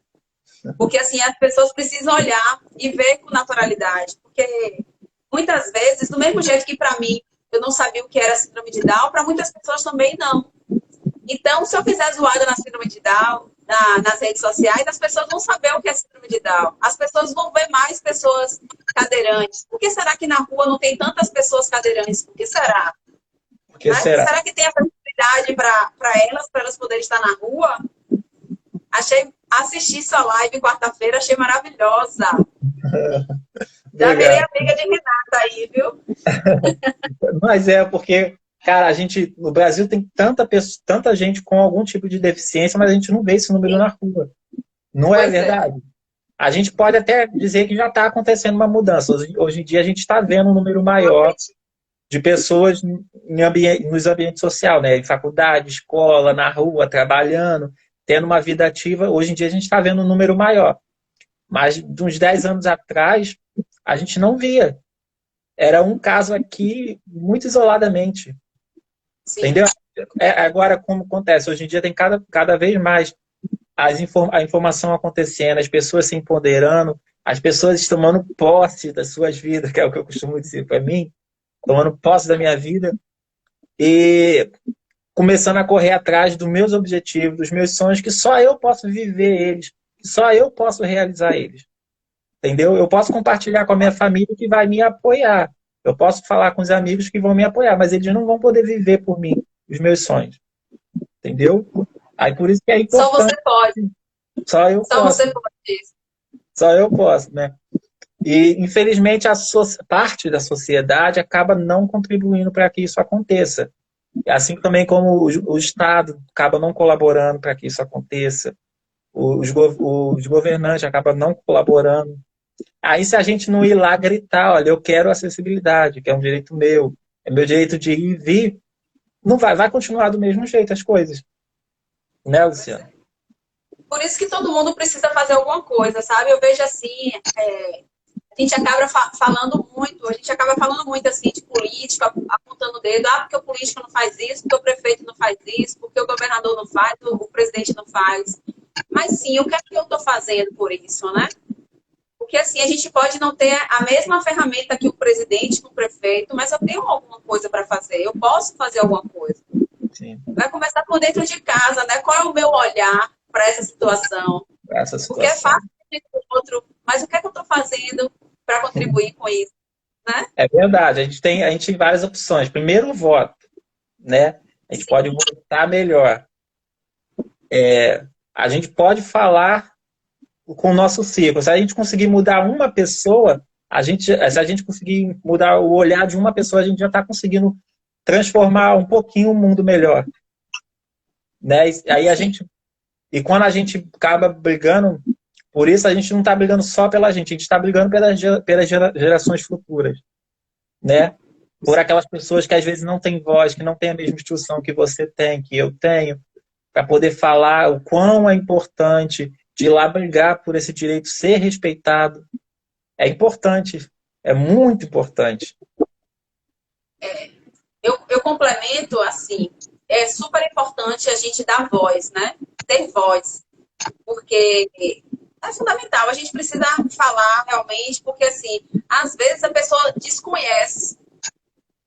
Porque assim, as pessoas precisam olhar e ver com naturalidade. Porque muitas vezes, do mesmo jeito que para mim eu não sabia o que era síndrome de Down, para muitas pessoas também não. Então, se eu fizer zoada na síndrome de Down, nas redes sociais, as pessoas vão saber o que é síndrome de Down. As pessoas vão ver mais pessoas cadeirantes. Por que será que na rua não tem tantas pessoas cadeirantes? Por que será? Por que Né? será? Será que tem a facilidade para elas poderem estar na rua? Assisti sua live quarta-feira, achei maravilhosa. Já virei Obrigado. amiga de Renata aí, viu? Mas é porque, cara, a gente, no Brasil tem tanta gente com algum tipo de deficiência, mas a gente não vê esse número na rua. Não é Pois é, verdade? A gente pode até dizer que já está acontecendo uma mudança. Hoje em dia a gente está vendo um número eu maior acredito. de pessoas nos ambientes sociais, né? Em faculdade, escola, na rua, trabalhando, tendo uma vida ativa. Hoje em dia a gente está vendo um número maior. Mas de uns 10 anos atrás, a gente não via. Era um caso aqui, muito isoladamente. Sim, Entendeu? Agora, como acontece? Hoje em dia tem cada vez mais a informação acontecendo, as pessoas se empoderando, as pessoas tomando posse das suas vidas, que é o que eu costumo dizer para mim, tomando posse da minha vida. E começando a correr atrás dos meus objetivos, dos meus sonhos, que só eu posso viver eles, que só eu posso realizar eles. Entendeu? Eu posso compartilhar com a minha família que vai me apoiar. Eu posso falar com os amigos que vão me apoiar, mas eles não vão poder viver por mim os meus sonhos. Entendeu? Aí por isso que é Só você importante. pode. Só eu Só posso. você pode isso. Só eu posso, né? E, infelizmente, parte da sociedade acaba não contribuindo para que isso aconteça. Assim também como o Estado acaba não colaborando para que isso aconteça. Os governantes acabam não colaborando. Aí, se a gente não ir lá gritar, olha, eu quero acessibilidade, que é um direito meu, é meu direito de ir e vir, não vai continuar do mesmo jeito as coisas. Né, Luciano? Por isso que todo mundo precisa fazer alguma coisa, sabe? Eu vejo assim, a gente acaba falando muito assim de política, apontando o dedo, porque o político não faz isso, porque o prefeito não faz isso, porque o governador não faz, o presidente não faz. Mas sim, o que é que eu estou fazendo por isso, né? Porque assim, a gente pode não ter a mesma ferramenta que o presidente, que o prefeito, mas eu tenho alguma coisa para fazer, eu posso fazer alguma coisa. Sim. Vai começar por dentro de casa, né? Qual é o meu olhar para essa situação? Porque é fácil dizer o outro, mas o que é que eu estou fazendo para contribuir com isso, né? É verdade, a gente tem várias opções. Primeiro, o voto, né? A gente pode votar melhor. A gente pode falar com o nosso círculo. Se a gente conseguir mudar uma pessoa, se a gente conseguir mudar o olhar de uma pessoa, a gente já está conseguindo transformar um pouquinho o mundo melhor. Né? E quando a gente acaba brigando, por isso a gente não está brigando só pela gente está brigando pelas gerações futuras. Né? Por aquelas pessoas que às vezes não têm voz, que não têm a mesma instrução que você tem, que eu tenho, para poder falar o quão é importante de ir lá brigar por esse direito ser respeitado. É importante, é muito importante. Eu complemento assim, é super importante a gente dar voz, né? Ter voz, porque é fundamental, a gente precisa falar realmente, porque assim, às vezes a pessoa desconhece,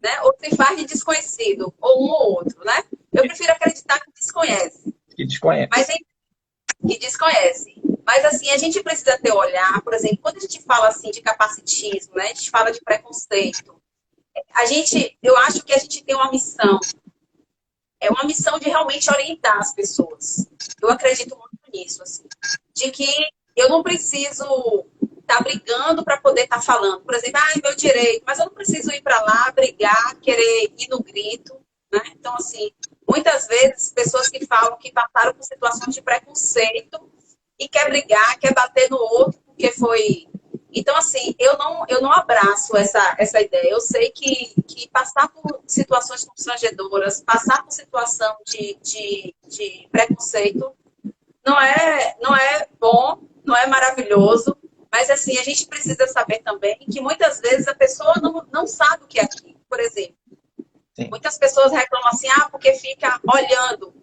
né? Ou se faz de desconhecido, ou um ou outro, né? Eu prefiro acreditar que desconhece. Que desconhece. Mas que desconhece. Mas assim, a gente precisa ter olhar, por exemplo, quando a gente fala assim de capacitismo, né? A gente fala de preconceito. Eu acho que a gente tem uma missão. É uma missão de realmente orientar as pessoas. Eu acredito muito nisso, assim. De que eu não preciso estar brigando para poder estar falando. Por exemplo, é meu direito, mas eu não preciso ir para lá, brigar, querer ir no grito, né? Então, assim, muitas vezes, pessoas que falam que passaram por situações de preconceito e quer brigar, quer bater no outro, porque foi... Então, assim, eu não abraço essa ideia. Eu sei que passar por situações constrangedoras, passar por situação de preconceito, não é bom, não é maravilhoso, mas, assim, a gente precisa saber também que muitas vezes a pessoa não sabe o que é aquilo. Por exemplo, Sim. Muitas pessoas reclamam assim, porque fica olhando.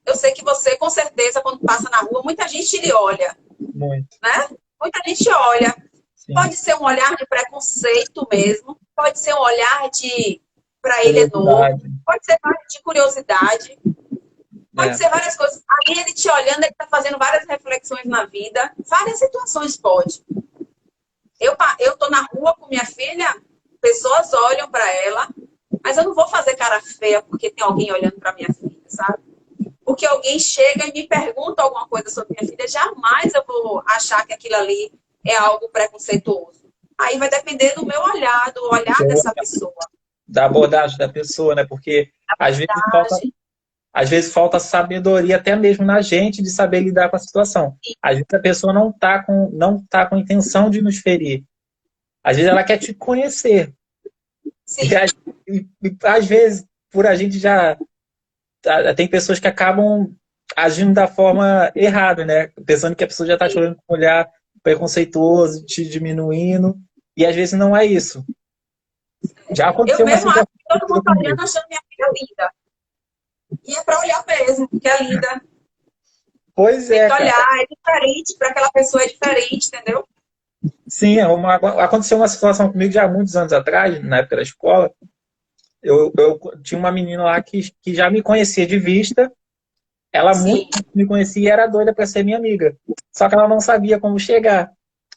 Eu sei que você, com certeza, quando passa na rua, muita gente lhe olha. Muito. Né? Muita gente olha. Sim. Pode ser um olhar de preconceito mesmo, pode ser um olhar de para ele é novo, pode ser de curiosidade, pode ser várias coisas. Aí ele te olhando, ele está fazendo várias reflexões na vida, várias situações pode. Eu tô na rua com minha filha, pessoas olham para ela, mas eu não vou fazer cara feia porque tem alguém olhando para minha filha, sabe? Porque alguém chega e me pergunta alguma coisa sobre minha filha, jamais eu vou achar que aquilo ali é algo preconceituoso. Aí vai depender do meu olhar, do olhar dessa pessoa. Da abordagem da pessoa, né? Porque às vezes falta sabedoria até mesmo na gente de saber lidar com a situação. Às vezes a pessoa não tá com intenção de nos ferir. Às vezes ela quer te conhecer. Sim. E às vezes, por a gente já... Tem pessoas que acabam agindo da forma errada, né? Pensando que a pessoa já está te olhando com um olhar preconceituoso, te diminuindo. E às vezes não é isso. Já aconteceu eu mesmo acho que todo mundo está olhando achando minha filha linda. E é para olhar mesmo, porque é linda. Pois é. Tem que olhar, é diferente, para aquela pessoa é diferente, entendeu? Sim, aconteceu uma situação comigo já há muitos anos atrás, na época da escola. eu tinha uma menina lá que já me conhecia de vista, ela Sim. muito me conhecia e era doida para ser minha amiga. Só que ela não sabia como chegar.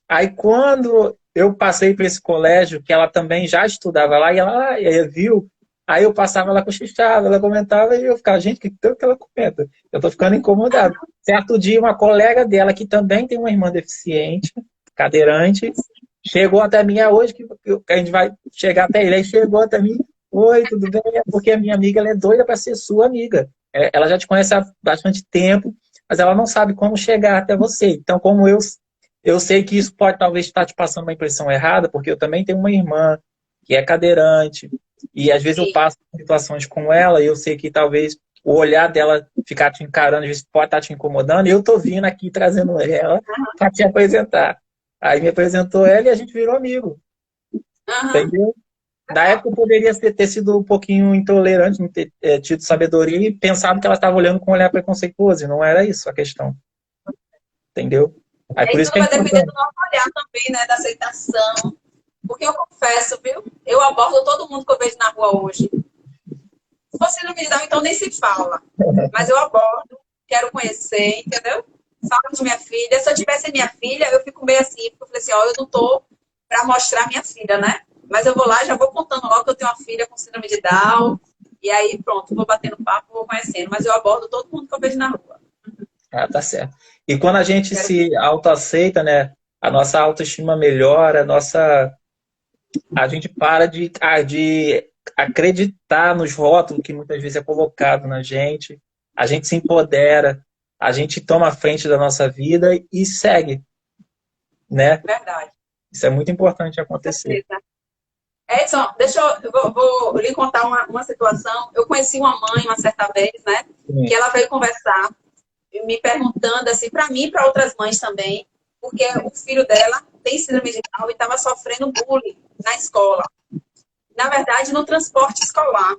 Aí quando eu passei para esse colégio, que ela também já estudava lá, e ela viu, aí eu passava, ela cochichava, ela comentava, e eu ficava, gente, que tanto que ela comenta? Eu tô ficando incomodado. Certo dia, uma colega dela, que também tem uma irmã deficiente, cadeirante, chegou até mim, hoje que a gente vai chegar até ele, aí chegou até mim, oi, tudo bem? É porque a minha amiga, ela é doida para ser sua amiga. Ela já te conhece há bastante tempo, mas ela não sabe como chegar até você. Então, como eu sei que isso pode talvez estar te passando uma impressão errada, porque eu também tenho uma irmã que é cadeirante, e às vezes eu Sim. passo situações com ela, e eu sei que talvez o olhar dela ficar te encarando, às vezes pode estar te incomodando, e eu tô vindo aqui trazendo ela para te apresentar. Aí me apresentou ela e a gente virou amigo, Aham. entendeu? Na Legal. época eu poderia ter sido um pouquinho intolerante, não ter tido sabedoria e pensado que ela estava olhando com um olhar preconceituoso, e não era isso a questão, entendeu? Aí E por aí isso que tudo é vai depender do importante. nosso olhar também, né? Da aceitação. Porque eu confesso, viu? Eu abordo todo mundo que eu vejo na rua hoje. Se você não me dá, então nem se fala. Mas eu abordo, quero conhecer, entendeu? Falo de minha filha. Se eu tivesse minha filha, eu fico meio assim, porque eu falei assim, ó, eu não tô para mostrar minha filha, né? Mas eu vou lá, já vou contando logo que eu tenho uma filha com síndrome de Down. E aí, pronto, vou batendo papo, vou conhecendo. Mas eu abordo todo mundo que eu vejo na rua. Ah, tá certo. E quando a gente Quero... se autoaceita, né, a nossa autoestima melhora, a gente para de acreditar nos rótulos que muitas vezes é colocado na gente, a gente se empodera, a gente toma a frente da nossa vida e segue, né? Verdade, Isso é muito importante com acontecer. certeza. Edson, deixa vou lhe contar uma situação. Eu conheci uma mãe uma certa vez, né? Que Sim, ela veio conversar, me perguntando, assim, para mim e para outras mães também, porque o filho dela tem síndrome de Down e estava sofrendo bullying na escola. Na verdade, no transporte escolar.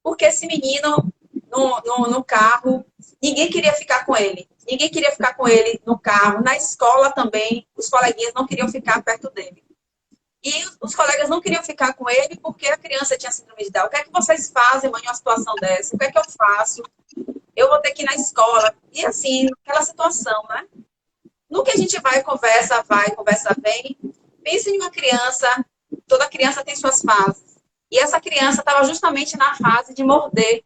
Porque esse menino, no carro, ninguém queria ficar com ele. Ninguém queria ficar com ele no carro. Na escola também, os coleguinhas não queriam ficar perto dele. E os colegas não queriam ficar com ele porque a criança tinha síndrome de Down. O que é que vocês fazem, mãe, em uma situação dessa? O que é que eu faço? Eu vou ter que ir na escola. E assim, aquela situação, né? No que a gente vai, conversa vem. Pense em uma criança, toda criança tem suas fases. E essa criança estava justamente na fase de morder.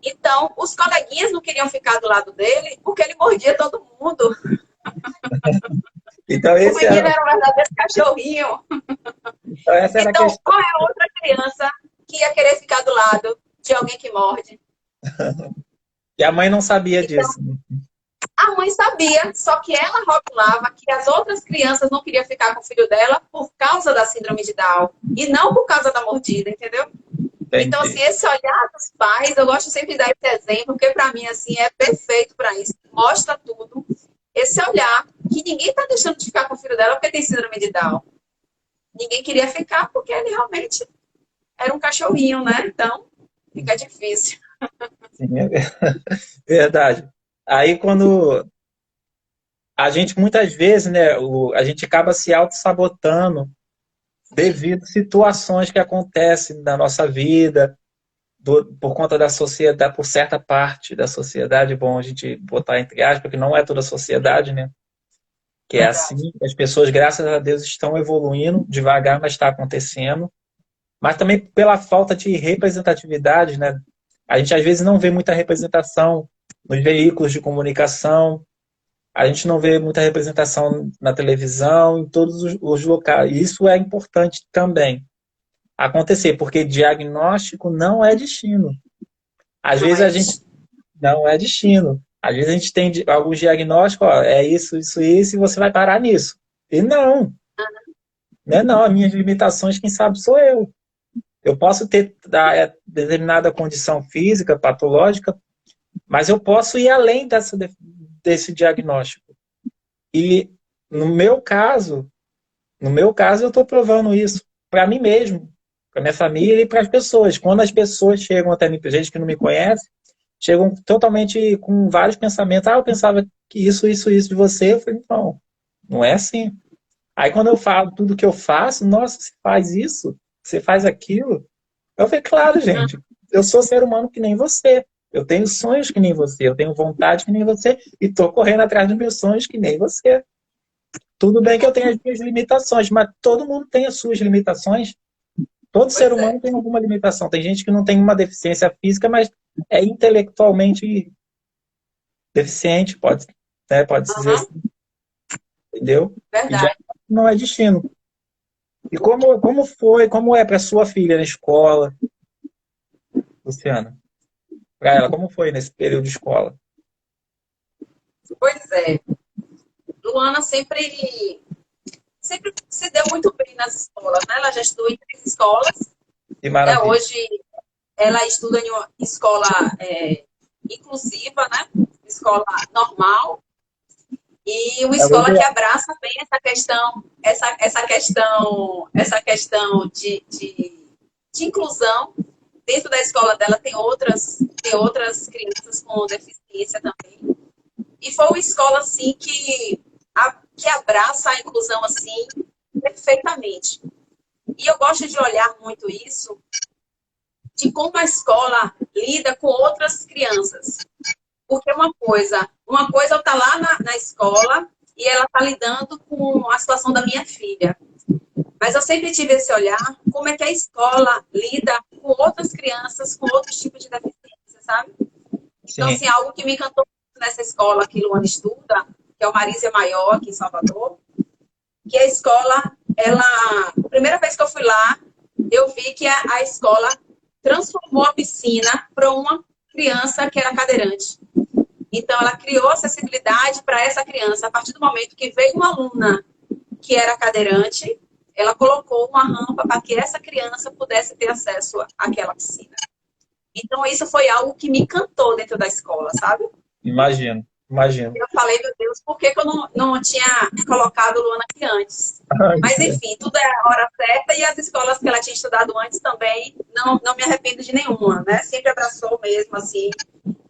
Então, os coleguinhas não queriam ficar do lado dele porque ele mordia todo mundo. então, O menino era um verdadeiro cachorrinho. essa era a Então, questão. qual é a outra criança que ia querer ficar do lado de alguém que morde? E a mãe não sabia Então, disso, né? a mãe sabia, só que ela rotulava que as outras crianças não queriam ficar com o filho dela por causa da síndrome de Down e não por causa da mordida, entendeu? Então, assim, Entendi. esse olhar dos pais, eu gosto sempre de dar esse exemplo, porque para mim, assim, é perfeito para isso. Mostra tudo. Esse olhar que ninguém está deixando de ficar com o filho dela porque tem síndrome de Down. Ninguém queria ficar porque ele realmente era um cachorrinho, né? Então, fica difícil. Sim, é verdade. Aí quando a gente muitas vezes, né, a gente acaba se auto-sabotando devido a situações que acontecem na nossa vida, por conta da sociedade, por certa parte da sociedade, bom a gente botar entre aspas, porque não é toda a sociedade, né, que é Verdade. assim, as pessoas, graças a Deus, estão evoluindo devagar, mas está acontecendo, mas também pela falta de representatividade, né, a gente às vezes não vê muita representação nos veículos de comunicação, a gente não vê muita representação na televisão, em todos os locais. E isso é importante também acontecer, porque diagnóstico não é destino. Às Não vezes é a gente de... não é destino. Às vezes a gente tem alguns diagnósticos, ó, é isso, e você vai parar nisso. E não, né? Não, as minhas limitações, quem sabe sou eu. Eu posso ter determinada condição física, patológica, mas eu posso ir além desse diagnóstico. E no meu caso, no meu caso, eu estou provando isso para mim mesmo, para minha família e para as pessoas. Quando as pessoas chegam até mim, gente que não me conhece, chegam totalmente com vários pensamentos. Ah, eu pensava que isso de você. Eu falei, não, não é assim. Aí quando eu falo tudo que eu faço, nossa, você faz isso, você faz aquilo. Eu falei, claro, gente, eu sou ser humano que nem você. Eu tenho sonhos que nem você, eu tenho vontade que nem você, e tô correndo atrás dos meus sonhos que nem você. Tudo bem que eu tenho as minhas limitações, mas todo mundo tem as suas limitações. Todo ser Pois é. humano tem alguma limitação. Tem gente que não tem uma deficiência física, mas é intelectualmente deficiente, pode, né, pode-se dizer Aham, assim, entendeu? E já verdade. não é destino. E como é para sua filha na escola, Luciana? Para ela, como foi nesse período de escola? Pois é. Luana sempre se deu muito bem nas escolas, né? Ela já estudou em 3 escolas, Que né? maravilha. Hoje ela estuda em uma escola inclusiva, né? Escola normal e uma É o escola que ideal. abraça bem essa questão de inclusão. Dentro da escola dela tem outras crianças com deficiência também. E foi uma escola assim que abraça a inclusão assim perfeitamente. E eu gosto de olhar muito isso, de como a escola lida com outras crianças. Porque uma coisa eu estar lá na escola e ela está lidando com a situação da minha filha. Mas eu sempre tive esse olhar, como é que a escola lida com outras crianças com outros tipos de deficiência, sabe? Então, Sim. assim, algo que me encantou nessa escola que Luana estuda, que é o Marísia Maior, aqui em Salvador, que a escola, a primeira vez que eu fui lá, eu vi que a escola transformou a piscina para uma criança que era cadeirante. Então, ela criou acessibilidade para essa criança. A partir do momento que veio uma aluna que era cadeirante, ela colocou uma rampa para que essa criança pudesse ter acesso àquela piscina. Então, isso foi algo que me encantou dentro da escola, sabe? Imagino, imagino. Eu falei, meu Deus, por que eu não tinha colocado Luana aqui antes? Mas, enfim, tudo é a hora certa e as escolas que ela tinha estudado antes também, não me arrependo de nenhuma, né? Sempre abraçou mesmo, assim,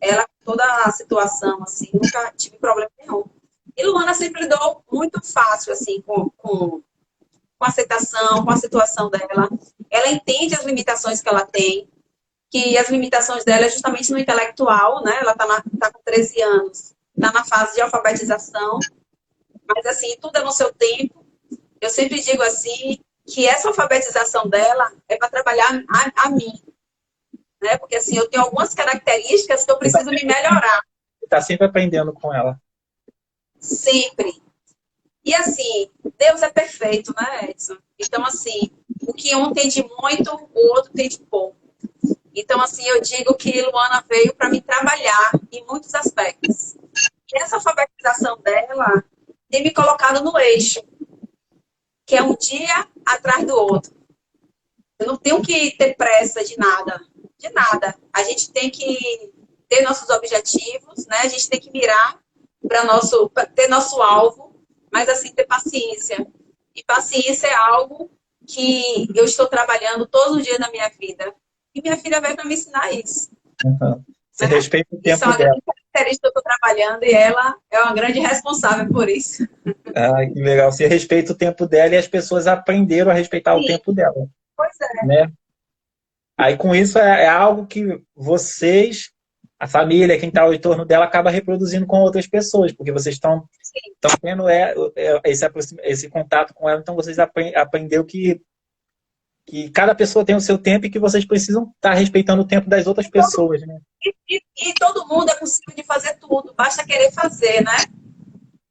ela, toda a situação, assim, nunca tive problema nenhum. E Luana sempre lidou muito fácil, assim, com a aceitação, com a situação dela. Ela entende as limitações que ela tem, que as limitações dela é justamente no intelectual, né? Ela tá com 13 anos, está na fase de alfabetização, mas assim, tudo é no seu tempo. Eu sempre digo assim, que essa alfabetização dela é para trabalhar a mim, né? Porque assim, eu tenho algumas características que eu preciso me melhorar, Está sempre aprendendo com ela. sempre. E assim, Deus é perfeito, né, Edson? Então, assim, o que um tem de muito, o outro tem de pouco. Então, assim, eu digo que Luana veio para me trabalhar em muitos aspectos. E essa alfabetização dela tem me colocado no eixo, que é um dia atrás do outro. Eu não tenho que ter pressa de nada, de nada. A gente tem que ter nossos objetivos, né? A gente tem que mirar pra ter nosso alvo, mas assim, ter paciência. E paciência é algo que eu estou trabalhando todos os dias da minha vida. E minha filha veio para me ensinar isso. Uhum. Você Né? respeita o Isso é tempo uma dela. grande característica que eu estou trabalhando e ela é uma grande responsável por isso. Ah, que legal. Você respeita o tempo dela e as pessoas aprenderam a respeitar o Sim, tempo dela, pois é. né? Aí com isso é algo que vocês, a família, quem está ao entorno dela, acaba reproduzindo com outras pessoas, porque vocês estão tendo esse contato com ela, então vocês aprenderam que cada pessoa tem o seu tempo e que vocês precisam estar respeitando o tempo das outras pessoas, né? E todo mundo é possível de fazer tudo, basta querer fazer, né?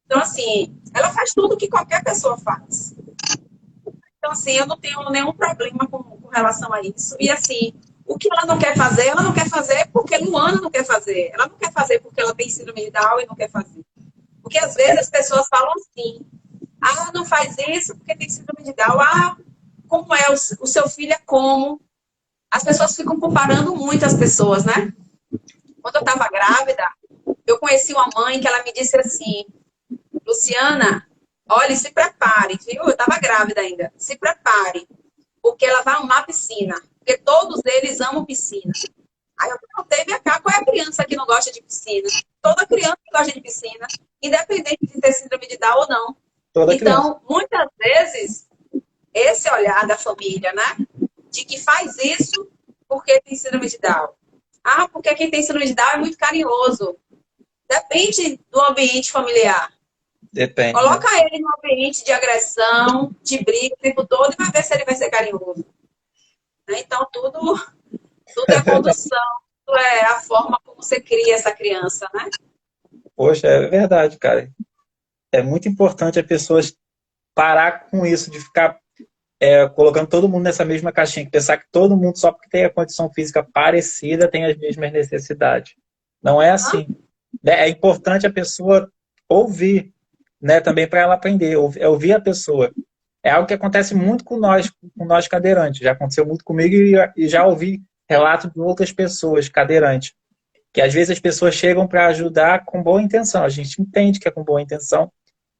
Então, assim, ela faz tudo que qualquer pessoa faz. Então, assim, eu não tenho nenhum problema com relação a isso. E, assim, o que ela não quer fazer porque Luana não quer fazer. Ela não quer fazer porque ela tem síndrome de Down e não quer fazer. Porque, às vezes, as pessoas falam assim, ah, não faz isso porque tem síndrome de Down. Ah, como é? O seu filho é como? As pessoas ficam comparando muito as pessoas, né? Quando eu estava grávida, eu conheci uma mãe que ela me disse assim, Luciana, olha, se prepare, viu? Eu estava grávida ainda. Se prepare, porque ela vai amar piscina. Porque todos eles amam piscina. Aí eu perguntei, vem cá, qual é a criança que não gosta de piscina? Toda criança que gosta de piscina, independente de ter síndrome de Down ou não. Toda criança. Então, muitas vezes, esse olhar da família, né? De que faz isso por que tem síndrome de Down? Ah, porque quem tem síndrome de Down é muito carinhoso. Depende do ambiente familiar. Depende, né? Coloca ele num ambiente de agressão, de briga o tempo todo e vai ver se ele vai ser carinhoso. Né? Então, tudo é condução, tudo é a forma como você cria essa criança, né? Poxa, é verdade, cara. É muito importante as pessoas parar com isso, de ficar colocando todo mundo nessa mesma caixinha, que pensar que todo mundo, só porque tem a condição física parecida, tem as mesmas necessidades. Não é Hã? assim. É importante a pessoa ouvir, né, também para ela aprender, ouvir a pessoa. É algo que acontece muito com nós cadeirantes. Já aconteceu muito comigo e já ouvi relatos de outras pessoas cadeirantes, que às vezes as pessoas chegam para ajudar com boa intenção. A gente entende que é com boa intenção,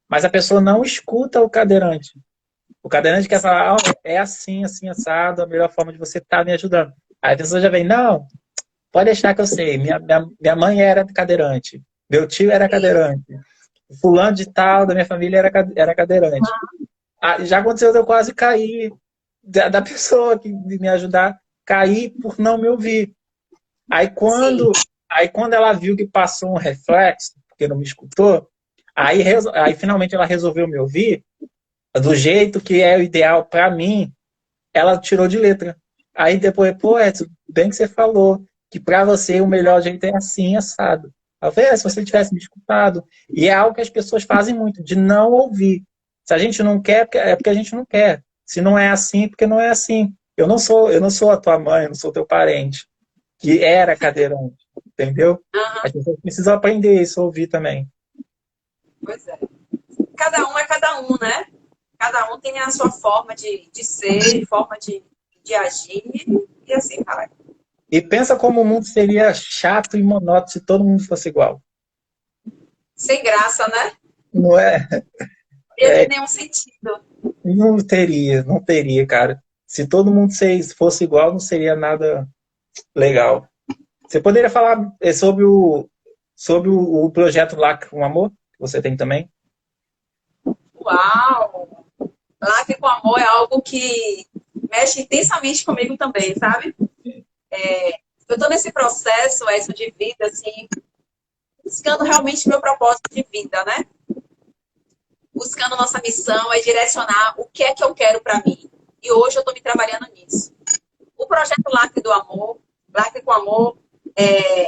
mas a pessoa não escuta o cadeirante. O cadeirante quer falar, é assim, assim, assado, a melhor forma de você estar me ajudando. Aí a pessoa já vem, não, pode deixar que eu sei. Minha mãe era cadeirante, meu tio era cadeirante, fulano de tal da minha família era cadeirante. Ah, já aconteceu de eu quase cair, da pessoa que me ajudar, cair por não me ouvir. Aí Sim. quando, aí quando ela viu que passou um reflexo, porque não me escutou, aí finalmente ela resolveu me ouvir, do jeito que é o ideal para mim, ela tirou de letra. Aí depois, pô, Edson, bem que você falou, que para você o melhor jeito é assim, assado. Eu falei, se você tivesse me escutado. E é algo que as pessoas fazem muito, de não ouvir. Se a gente não quer, é porque a gente não quer. Se não é assim, é porque não é assim. Eu não sou a tua mãe, eu não sou teu parente, que era cadeirante, entendeu? Aham, As pessoas precisam aprender isso, ouvir também. pois é. Cada um é cada um, né? Cada um tem a sua forma de ser, forma de agir, e assim vai. E pensa como o mundo seria chato e monótono se todo mundo fosse igual. Sem graça, né? Não é? Não ia ter É, nenhum sentido. não teria, cara. Se todo mundo fosse igual, não seria nada legal. Você poderia falar sobre o projeto lá com Amor, que você tem também? Uau! Lacre com amor é algo que mexe intensamente comigo também, sabe? Eu tô nesse processo, essa de vida, assim, buscando realmente meu propósito de vida, né? Buscando nossa missão é direcionar o que é que eu quero para mim. E hoje eu tô me trabalhando nisso. O projeto Lacre do Amor, Lacre com Amor,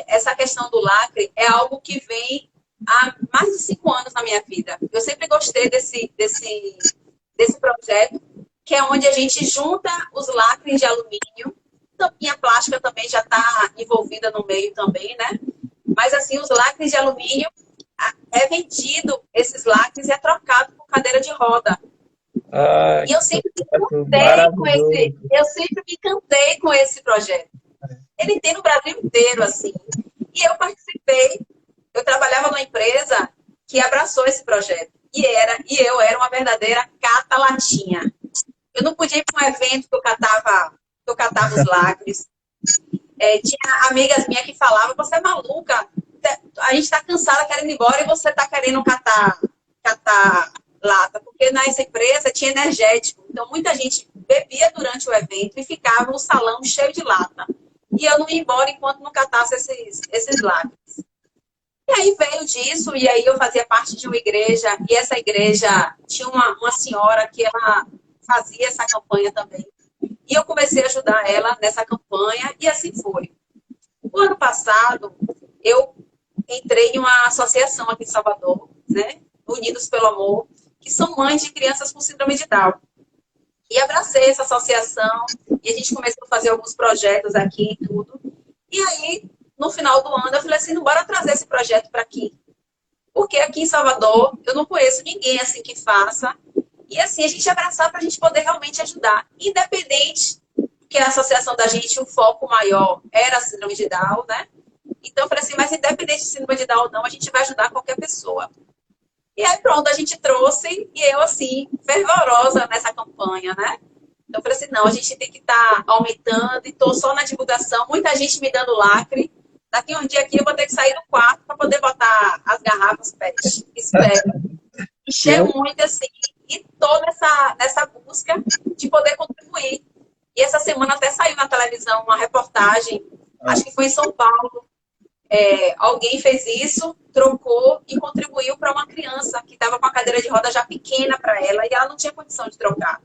essa questão do lacre é algo que vem há mais de 5 anos na minha vida. Eu sempre gostei desse projeto, que é onde a gente junta os lacres de alumínio. Tampinha plástica também já está envolvida no meio também, né? Mas assim, os lacres de alumínio é vendido, esses lacres, e é trocado por cadeira de roda. Ah, E eu sempre me projeto encantei com esse, maravilhoso. eu sempre me encantei com esse projeto. Ele tem no Brasil inteiro, assim. E eu participei, eu trabalhava numa empresa que abraçou esse projeto. E eu era uma verdadeira cata-latinha. Eu não podia ir para um evento que eu catava os lacres. Tinha amigas minhas que falavam, você é maluca, a gente está cansada querendo ir embora e você está querendo catar lata, porque nessa empresa tinha energético. Então, muita gente bebia durante o evento e ficava no salão cheio de lata. E eu não ia embora enquanto não catasse esses lápis. E aí veio disso, e aí eu fazia parte de uma igreja, e essa igreja tinha uma senhora que ela fazia essa campanha também. E eu comecei a ajudar ela nessa campanha, e assim foi. O ano passado, eu entrei em uma associação aqui em Salvador, né? Unidos pelo Amor, que são mães de crianças com síndrome de Down. E abracei essa associação, e a gente começou a fazer alguns projetos aqui e tudo. E aí, no final do ano, eu falei assim, bora trazer esse projeto para aqui. Porque aqui em Salvador, eu não conheço ninguém assim que faça. E assim, a gente abraçar para a gente poder realmente ajudar. Independente que a associação da gente, o foco maior era a síndrome de Down, né? Então, eu falei assim, mas independente de síndrome de Down ou não, a gente vai ajudar qualquer pessoa. E aí, pronto, a gente trouxe, e eu, assim, fervorosa nessa campanha, né? Então, eu falei assim, não, a gente tem que estar aumentando, e estou só na divulgação, muita gente me dando lacre. Daqui um dia aqui eu vou ter que sair do quarto para poder botar as garrafas PET. Espero. E Encher eu, muito, assim, e estou nessa busca de poder contribuir. E essa semana até saiu na televisão uma reportagem, Ah, acho que foi em São Paulo. Alguém fez isso, trocou e contribuiu para uma criança que estava com a cadeira de roda já pequena para ela e ela não tinha condição de trocar.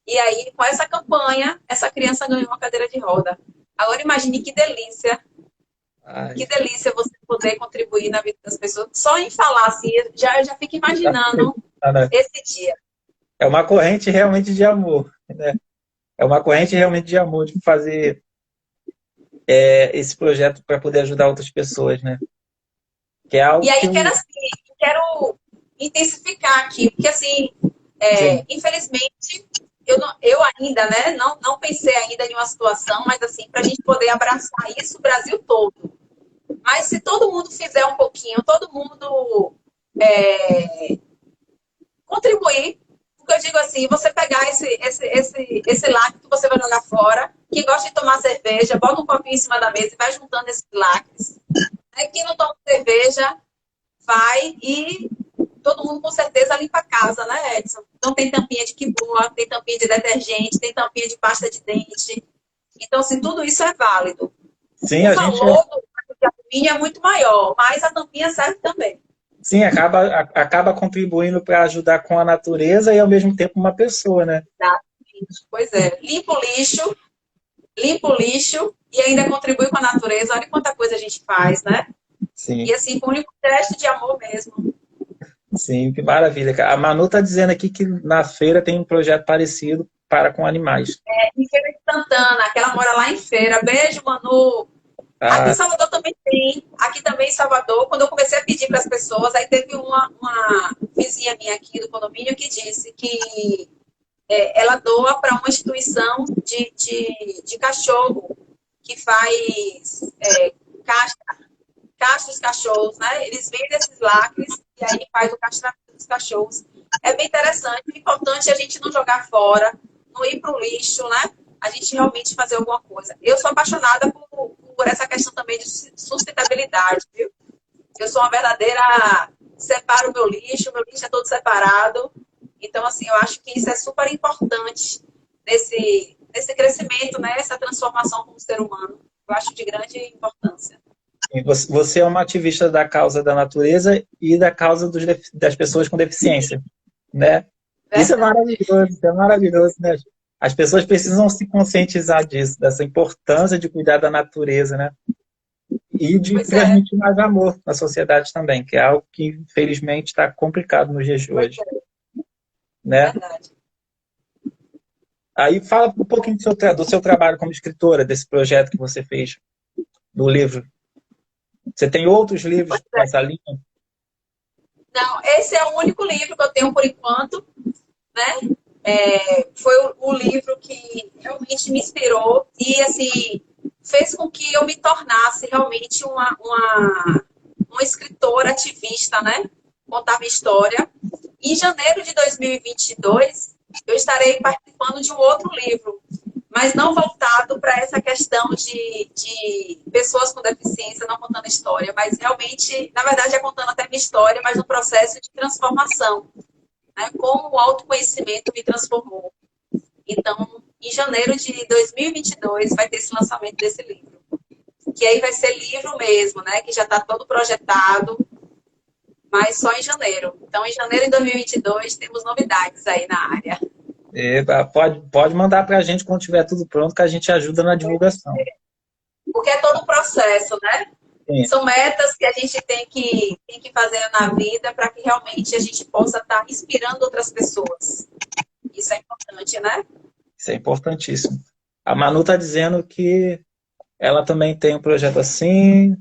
E aí, com essa campanha, essa criança ganhou uma cadeira de roda. Agora imagine que ai, delícia você poder contribuir na vida das pessoas. Só em falar assim, já fico imaginando ah, né? esse dia. É uma corrente realmente de amor, né? É uma corrente realmente de amor de fazer esse projeto para poder ajudar outras pessoas, né? Que é E algo que aí eu, quero intensificar aqui, porque assim, sim, infelizmente, eu ainda, né, não pensei ainda em uma situação, mas assim, para a gente poder abraçar isso o Brasil todo. Mas se todo mundo fizer um pouquinho, todo mundo contribuir, porque eu digo assim, você pegar esse lacre que você vai jogar fora, quem gosta de tomar cerveja, bota um copinho em cima da mesa e vai juntando esses lacres. Aí quem não toma cerveja, vai e todo mundo com certeza limpa a casa, né, Edson? Então tem tampinha de quibua, tem tampinha de detergente, tem tampinha de pasta de dente. Então, assim, tudo isso é válido. sim, O a gente valor do de alumínio é muito maior, mas a tampinha serve também. sim acaba contribuindo para ajudar com a natureza e ao mesmo tempo uma pessoa, né? Tá? Pois é, limpa o lixo e ainda contribui com a natureza. Olha quanta coisa a gente faz, né? E Sim, assim, com o único gesto de amor mesmo. sim, que maravilha, cara. A Manu tá dizendo aqui que na feira tem um projeto parecido para com animais. Em Feira de Santana, que ela mora lá em Feira. Beijo, Manu. Aqui em Ah, Salvador também tem. Aqui também em Salvador, quando eu comecei a pedir para as pessoas, aí teve uma vizinha minha aqui do condomínio que disse que ela doa para uma instituição de cachorro que faz castra os cachorros, né? Eles vendem esses lacres e aí faz o castramento dos cachorros. É bem interessante. O importante é a gente não jogar fora, não ir para o lixo, né? A gente realmente fazer alguma coisa. Eu sou apaixonada por essa questão também de sustentabilidade, viu? Eu sou uma verdadeira. Separo o meu lixo é todo separado. Então, assim, eu acho que isso é super importante nesse crescimento, né? Essa transformação como ser humano. Eu acho de grande importância. você é uma ativista da causa da natureza e da causa das pessoas com deficiência, né? Verdade. Isso é maravilhoso, né? As pessoas precisam se conscientizar disso, dessa importância de cuidar da natureza, né? E de Pois é, transmitir mais amor na sociedade também, que é algo que, infelizmente, está complicado nos dias de pois hoje, é, né? verdade. Aí fala um pouquinho do seu trabalho como escritora, desse projeto que você fez do livro. Você tem outros livros com essa linha? Não, esse é o único livro que eu tenho por enquanto, né? Foi o livro que realmente me inspirou e, assim, fez com que eu me tornasse realmente uma escritora ativista, né? Contava história. Em janeiro de 2022, eu estarei participando de um outro livro, mas não voltado para essa questão de pessoas com deficiência, não contando história, mas realmente, na verdade, é contando até minha história, mas no processo de transformação, né? Como o autoconhecimento me transformou. Então, em janeiro de 2022, vai ter esse lançamento desse livro. Que aí vai ser livro mesmo, né? Que já está todo projetado, mas só em janeiro. Então, em janeiro de 2022, temos novidades aí na área. Pode mandar para a gente quando tiver tudo pronto, que a gente ajuda na divulgação. Porque é todo o processo, né? Sim, São metas que a gente tem que fazer na vida para que realmente a gente possa estar inspirando outras pessoas. Isso é importante, né? isso é importantíssimo. A Manu está dizendo que ela também tem um projeto assim.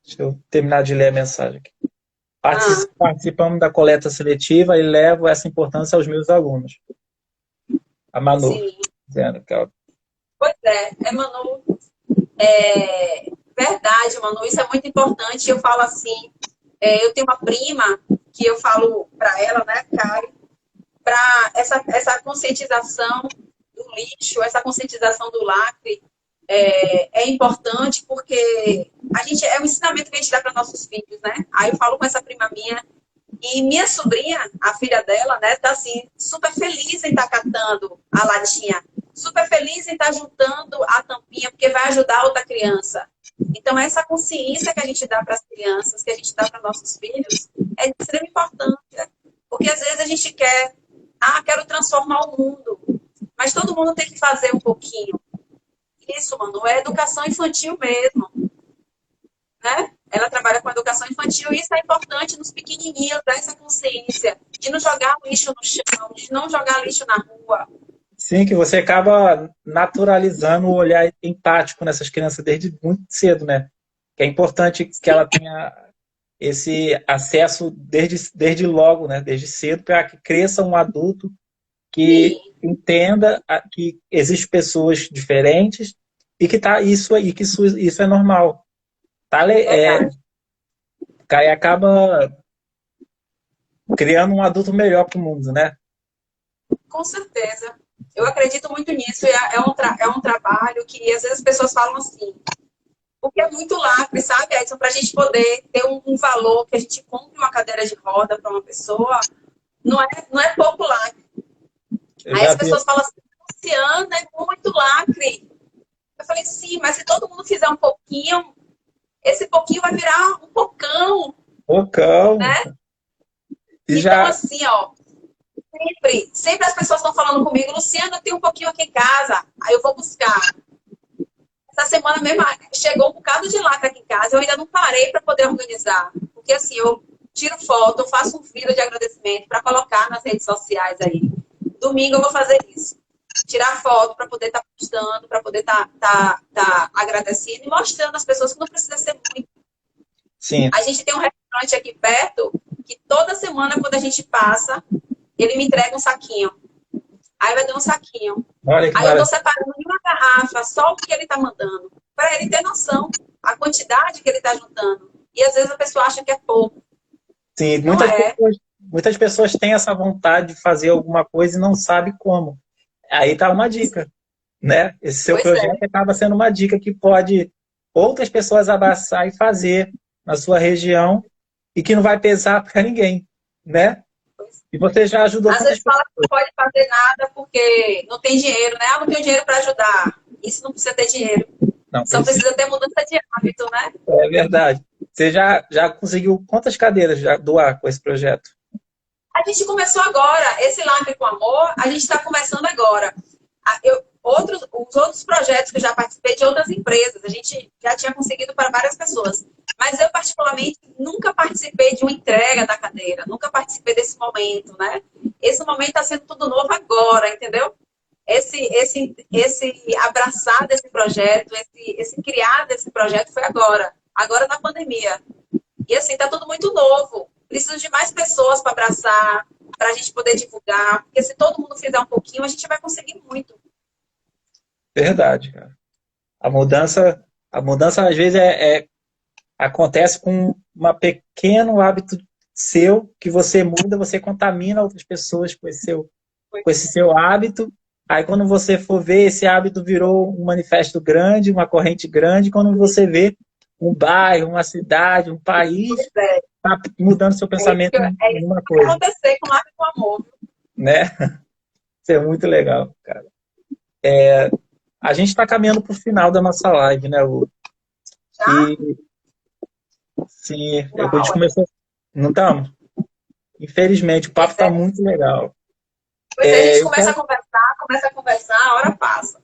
Deixa eu terminar de ler a mensagem aqui. Ah, Participamos da coleta seletiva e levo essa importância aos meus alunos. A Manu, sim. dizendo que ela... Pois Manu, verdade, Manu, isso é muito importante. Eu falo assim, eu tenho uma prima que eu falo para ela, né, Karen, para essa conscientização do lixo, essa conscientização do lacre é importante porque a gente é um ensinamento que a gente dá para nossos filhos, né? Aí eu falo com essa prima minha e minha sobrinha, a filha dela, né, tá assim super feliz em estar catando a latinha super feliz em estar juntando a tampinha, porque vai ajudar outra criança. Então, essa consciência que a gente dá para as crianças, que a gente dá para nossos filhos, é de extrema importância. Porque às vezes a gente quer, quero transformar o mundo, mas todo mundo tem que fazer um pouquinho. Isso, mano, é educação infantil mesmo, né? Ela trabalha com educação infantil e isso é importante nos pequenininhos, dar essa consciência de não jogar lixo no chão, de não jogar lixo na rua. Sim, que você acaba naturalizando o olhar empático nessas crianças desde muito cedo, né? Que é importante que ela tenha esse acesso desde logo, né? Desde cedo, para que cresça um adulto que Sim. entenda que existem pessoas diferentes e que tá isso aí, que isso é normal. Tá, Verdade. aí acaba criando um adulto melhor para o mundo, né? Com certeza. Eu acredito muito nisso. É um trabalho que às vezes as pessoas falam assim, porque é muito lacre, sabe, Edson? Para a gente poder ter um valor que a gente compre uma cadeira de roda para uma pessoa, não é pouco lacre. Eu Aí já as vi pessoas falam assim, Luciana, é muito lacre. Eu falei, sim, mas se todo mundo fizer um pouquinho, esse pouquinho vai virar um pocão, bocão né? e Então, já. assim, ó, sempre as pessoas estão falando comigo, Luciana, tem um pouquinho aqui em casa, aí eu vou buscar. Essa semana mesmo chegou um bocado de lacre aqui em casa, eu ainda não parei para poder organizar. Porque assim, eu tiro foto, eu faço um vídeo de agradecimento para colocar nas redes sociais aí. Domingo eu vou fazer isso. Tirar foto para poder estar postando, para poder tá agradecendo e mostrando às pessoas que não precisa ser muito. Sim, A gente tem um restaurante aqui perto que toda semana, quando a gente passa, ele me entrega um saquinho. Aí vai dando um saquinho. olha que Aí eu tô maravilha. separando em uma garrafa só o que ele tá mandando, para ele ter noção a quantidade que ele tá juntando. E às vezes a pessoa acha que é pouco. Sim, Não é. muitas pessoas têm essa vontade de fazer alguma coisa e não sabem como. Aí tá uma dica, né? Esse seu Pois projeto é. acaba sendo uma dica que pode outras pessoas abraçar e fazer na sua região e que não vai pesar para ninguém, né? E você já ajudou Às quantas vezes fala pessoas? que não pode fazer nada porque não tem dinheiro, né? Não tenho dinheiro para ajudar. Isso não precisa ter dinheiro. Não, Só precisa. precisa ter mudança de hábito, né? É verdade. Você já conseguiu quantas cadeiras já doar com esse projeto? A gente começou agora, esse Lacre com Amor, a gente está começando agora. Os outros projetos que eu já participei de outras empresas, a gente já tinha conseguido para várias pessoas. Mas eu, particularmente, nunca participei de uma entrega da cadeira, nunca participei desse momento, né? Esse momento está sendo tudo novo agora, entendeu? Esse abraçar desse projeto, esse criar desse projeto foi agora na pandemia. E assim, tá tudo muito novo. Preciso de mais pessoas para abraçar, para a gente poder divulgar, porque se todo mundo fizer um pouquinho, a gente vai conseguir muito. Verdade, cara. A mudança às vezes acontece com um pequeno hábito seu que você muda, você contamina outras pessoas com esse seu hábito. Aí quando você for ver, esse hábito virou um manifesto grande, uma corrente grande. Quando você vê um bairro, uma cidade, um país, É, está mudando seu pensamento é em isso uma que vai coisa, acontecer com o Lápis do Amor. né? Isso é muito legal, cara. A gente está caminhando para o final da nossa live, né, Lu? Já? E sim, a gente Uau! começou. Não estamos? Infelizmente, o papo Pois está é. muito legal. Pois é, a gente Eu quero. começa a conversar, a hora passa.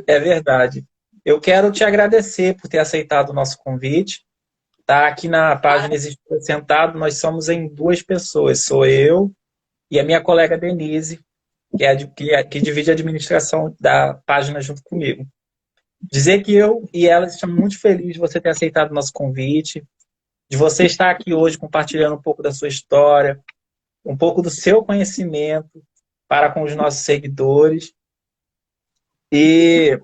É verdade. Eu quero te agradecer por ter aceitado o nosso convite. Tá aqui na Ah, página Existe Sentado, nós somos em duas pessoas. Sou eu e a minha colega Denise, que divide a administração da página junto comigo. Dizer que eu e ela estamos muito felizes de você ter aceitado o nosso convite, de você estar aqui hoje compartilhando um pouco da sua história, um pouco do seu conhecimento para com os nossos seguidores. E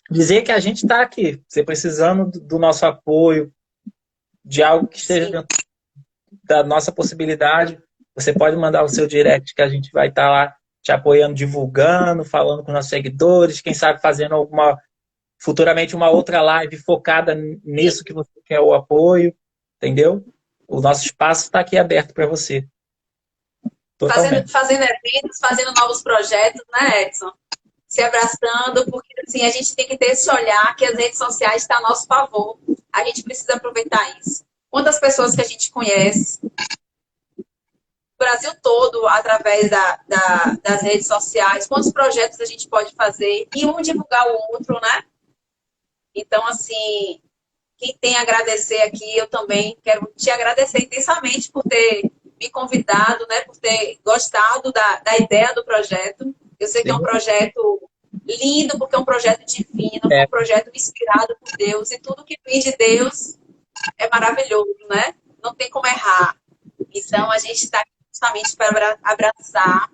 dizer que a gente está aqui, você precisando do nosso apoio, de algo que esteja sim. dentro da nossa possibilidade, você pode mandar o seu direct que a gente vai estar lá te apoiando, divulgando, falando com nossos seguidores, quem sabe fazendo futuramente uma outra live focada nisso que você quer o apoio, entendeu? O nosso espaço está aqui aberto para você, totalmente. Fazendo eventos, fazendo novos projetos, né, Edson? se abraçando, porque assim, a gente tem que ter esse olhar que as redes sociais estão a nosso favor. A gente precisa aproveitar isso. Quantas pessoas que a gente conhece, o Brasil todo, através das redes sociais, quantos projetos a gente pode fazer e um divulgar o outro, né? Então, assim, quem tem a agradecer aqui, eu também quero te agradecer intensamente por ter me convidado, né, por ter gostado da ideia do projeto. Eu sei que é um Sim. projeto lindo, porque é um projeto divino, é É, um projeto inspirado por Deus, e tudo que vem de Deus é maravilhoso, né? Não tem como errar. sim. Então, a gente está aqui justamente para abraçar.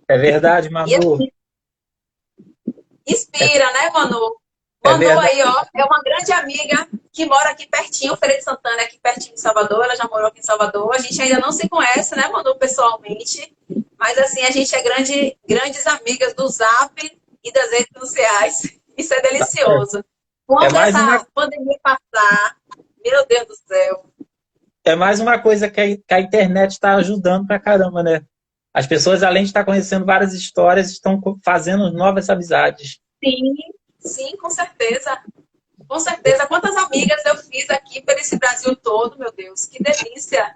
É verdade, E Manu. assim, inspira, né, Manu? É Manu verdade. aí, ó, é uma grande amiga que mora aqui pertinho, Feira de Santana, aqui pertinho de Salvador. Ela já morou aqui em Salvador. A gente ainda não se conhece, né, Manu, pessoalmente. Mas, assim, a gente é grandes amigas do Zap e das redes sociais. Isso é delicioso. É Quando mais uma, essa pandemia passar, meu Deus do céu. é mais uma coisa que a internet está ajudando pra caramba, né? As pessoas, além de estar conhecendo várias histórias, estão fazendo novas amizades. Sim, sim, com certeza. Com certeza. Quantas amigas eu fiz aqui por esse Brasil todo, meu Deus. Que delícia.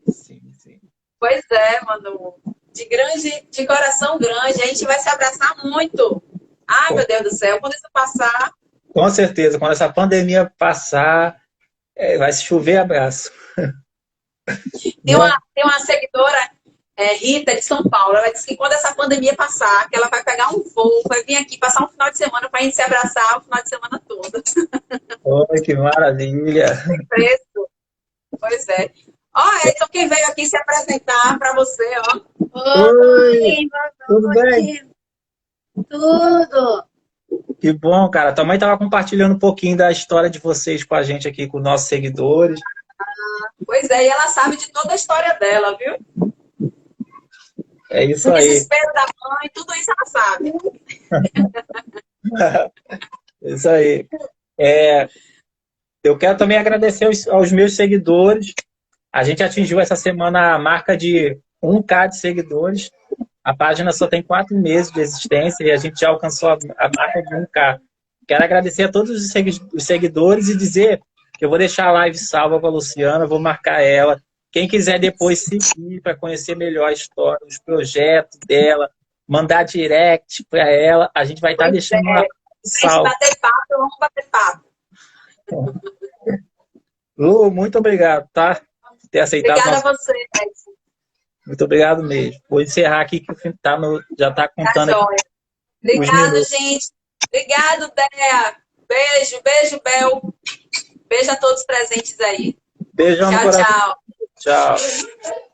Sim, sim. Pois é, Manu. De coração grande, a gente vai se abraçar muito. Ai, Com, meu Deus do céu, quando isso passar, com certeza, quando essa pandemia passar, vai se chover abraço. tem Não? tem uma seguidora, Rita, de São Paulo. Ela disse que quando essa pandemia passar, que ela vai pegar um voo, vai vir aqui passar um final de semana para a gente se abraçar o final de semana todo. Oi, que maravilha. Tem preço. Pois é. Ó, então quem veio aqui se apresentar para você, ó. Oi, Oi, tudo boa bem? noite. Tudo. Que bom, cara. Tua mãe estava compartilhando um pouquinho da história de vocês com a gente aqui, com nossos seguidores. Pois é, e ela sabe de toda a história dela, viu? É isso O aí. desespero da mãe, tudo isso ela sabe. É isso aí. É, eu quero também agradecer aos meus seguidores. A gente atingiu essa semana a marca de 1K de seguidores. A página só tem 4 meses de existência e a gente já alcançou a marca de 1K. Quero agradecer a todos os seguidores e dizer que eu vou deixar a live salva com a Luciana, vou marcar ela. Quem quiser depois seguir para conhecer melhor a história, os projetos dela, mandar direct para ela, a gente vai estar Pois deixando é. lá A gente salvo. bater papo, vamos bater papo. Lu, muito obrigado, tá? Por ter aceitado Obrigada nosso. a você, Edson. Muito obrigado mesmo. Vou encerrar aqui que o filme já está Tá contando aqui joia. os Obrigado, minutos. gente. Obrigado, Dea. Beijo, beijo, Bel. Beijo a todos presentes aí. Beijão no Tchau, coração. tchau. Tchau.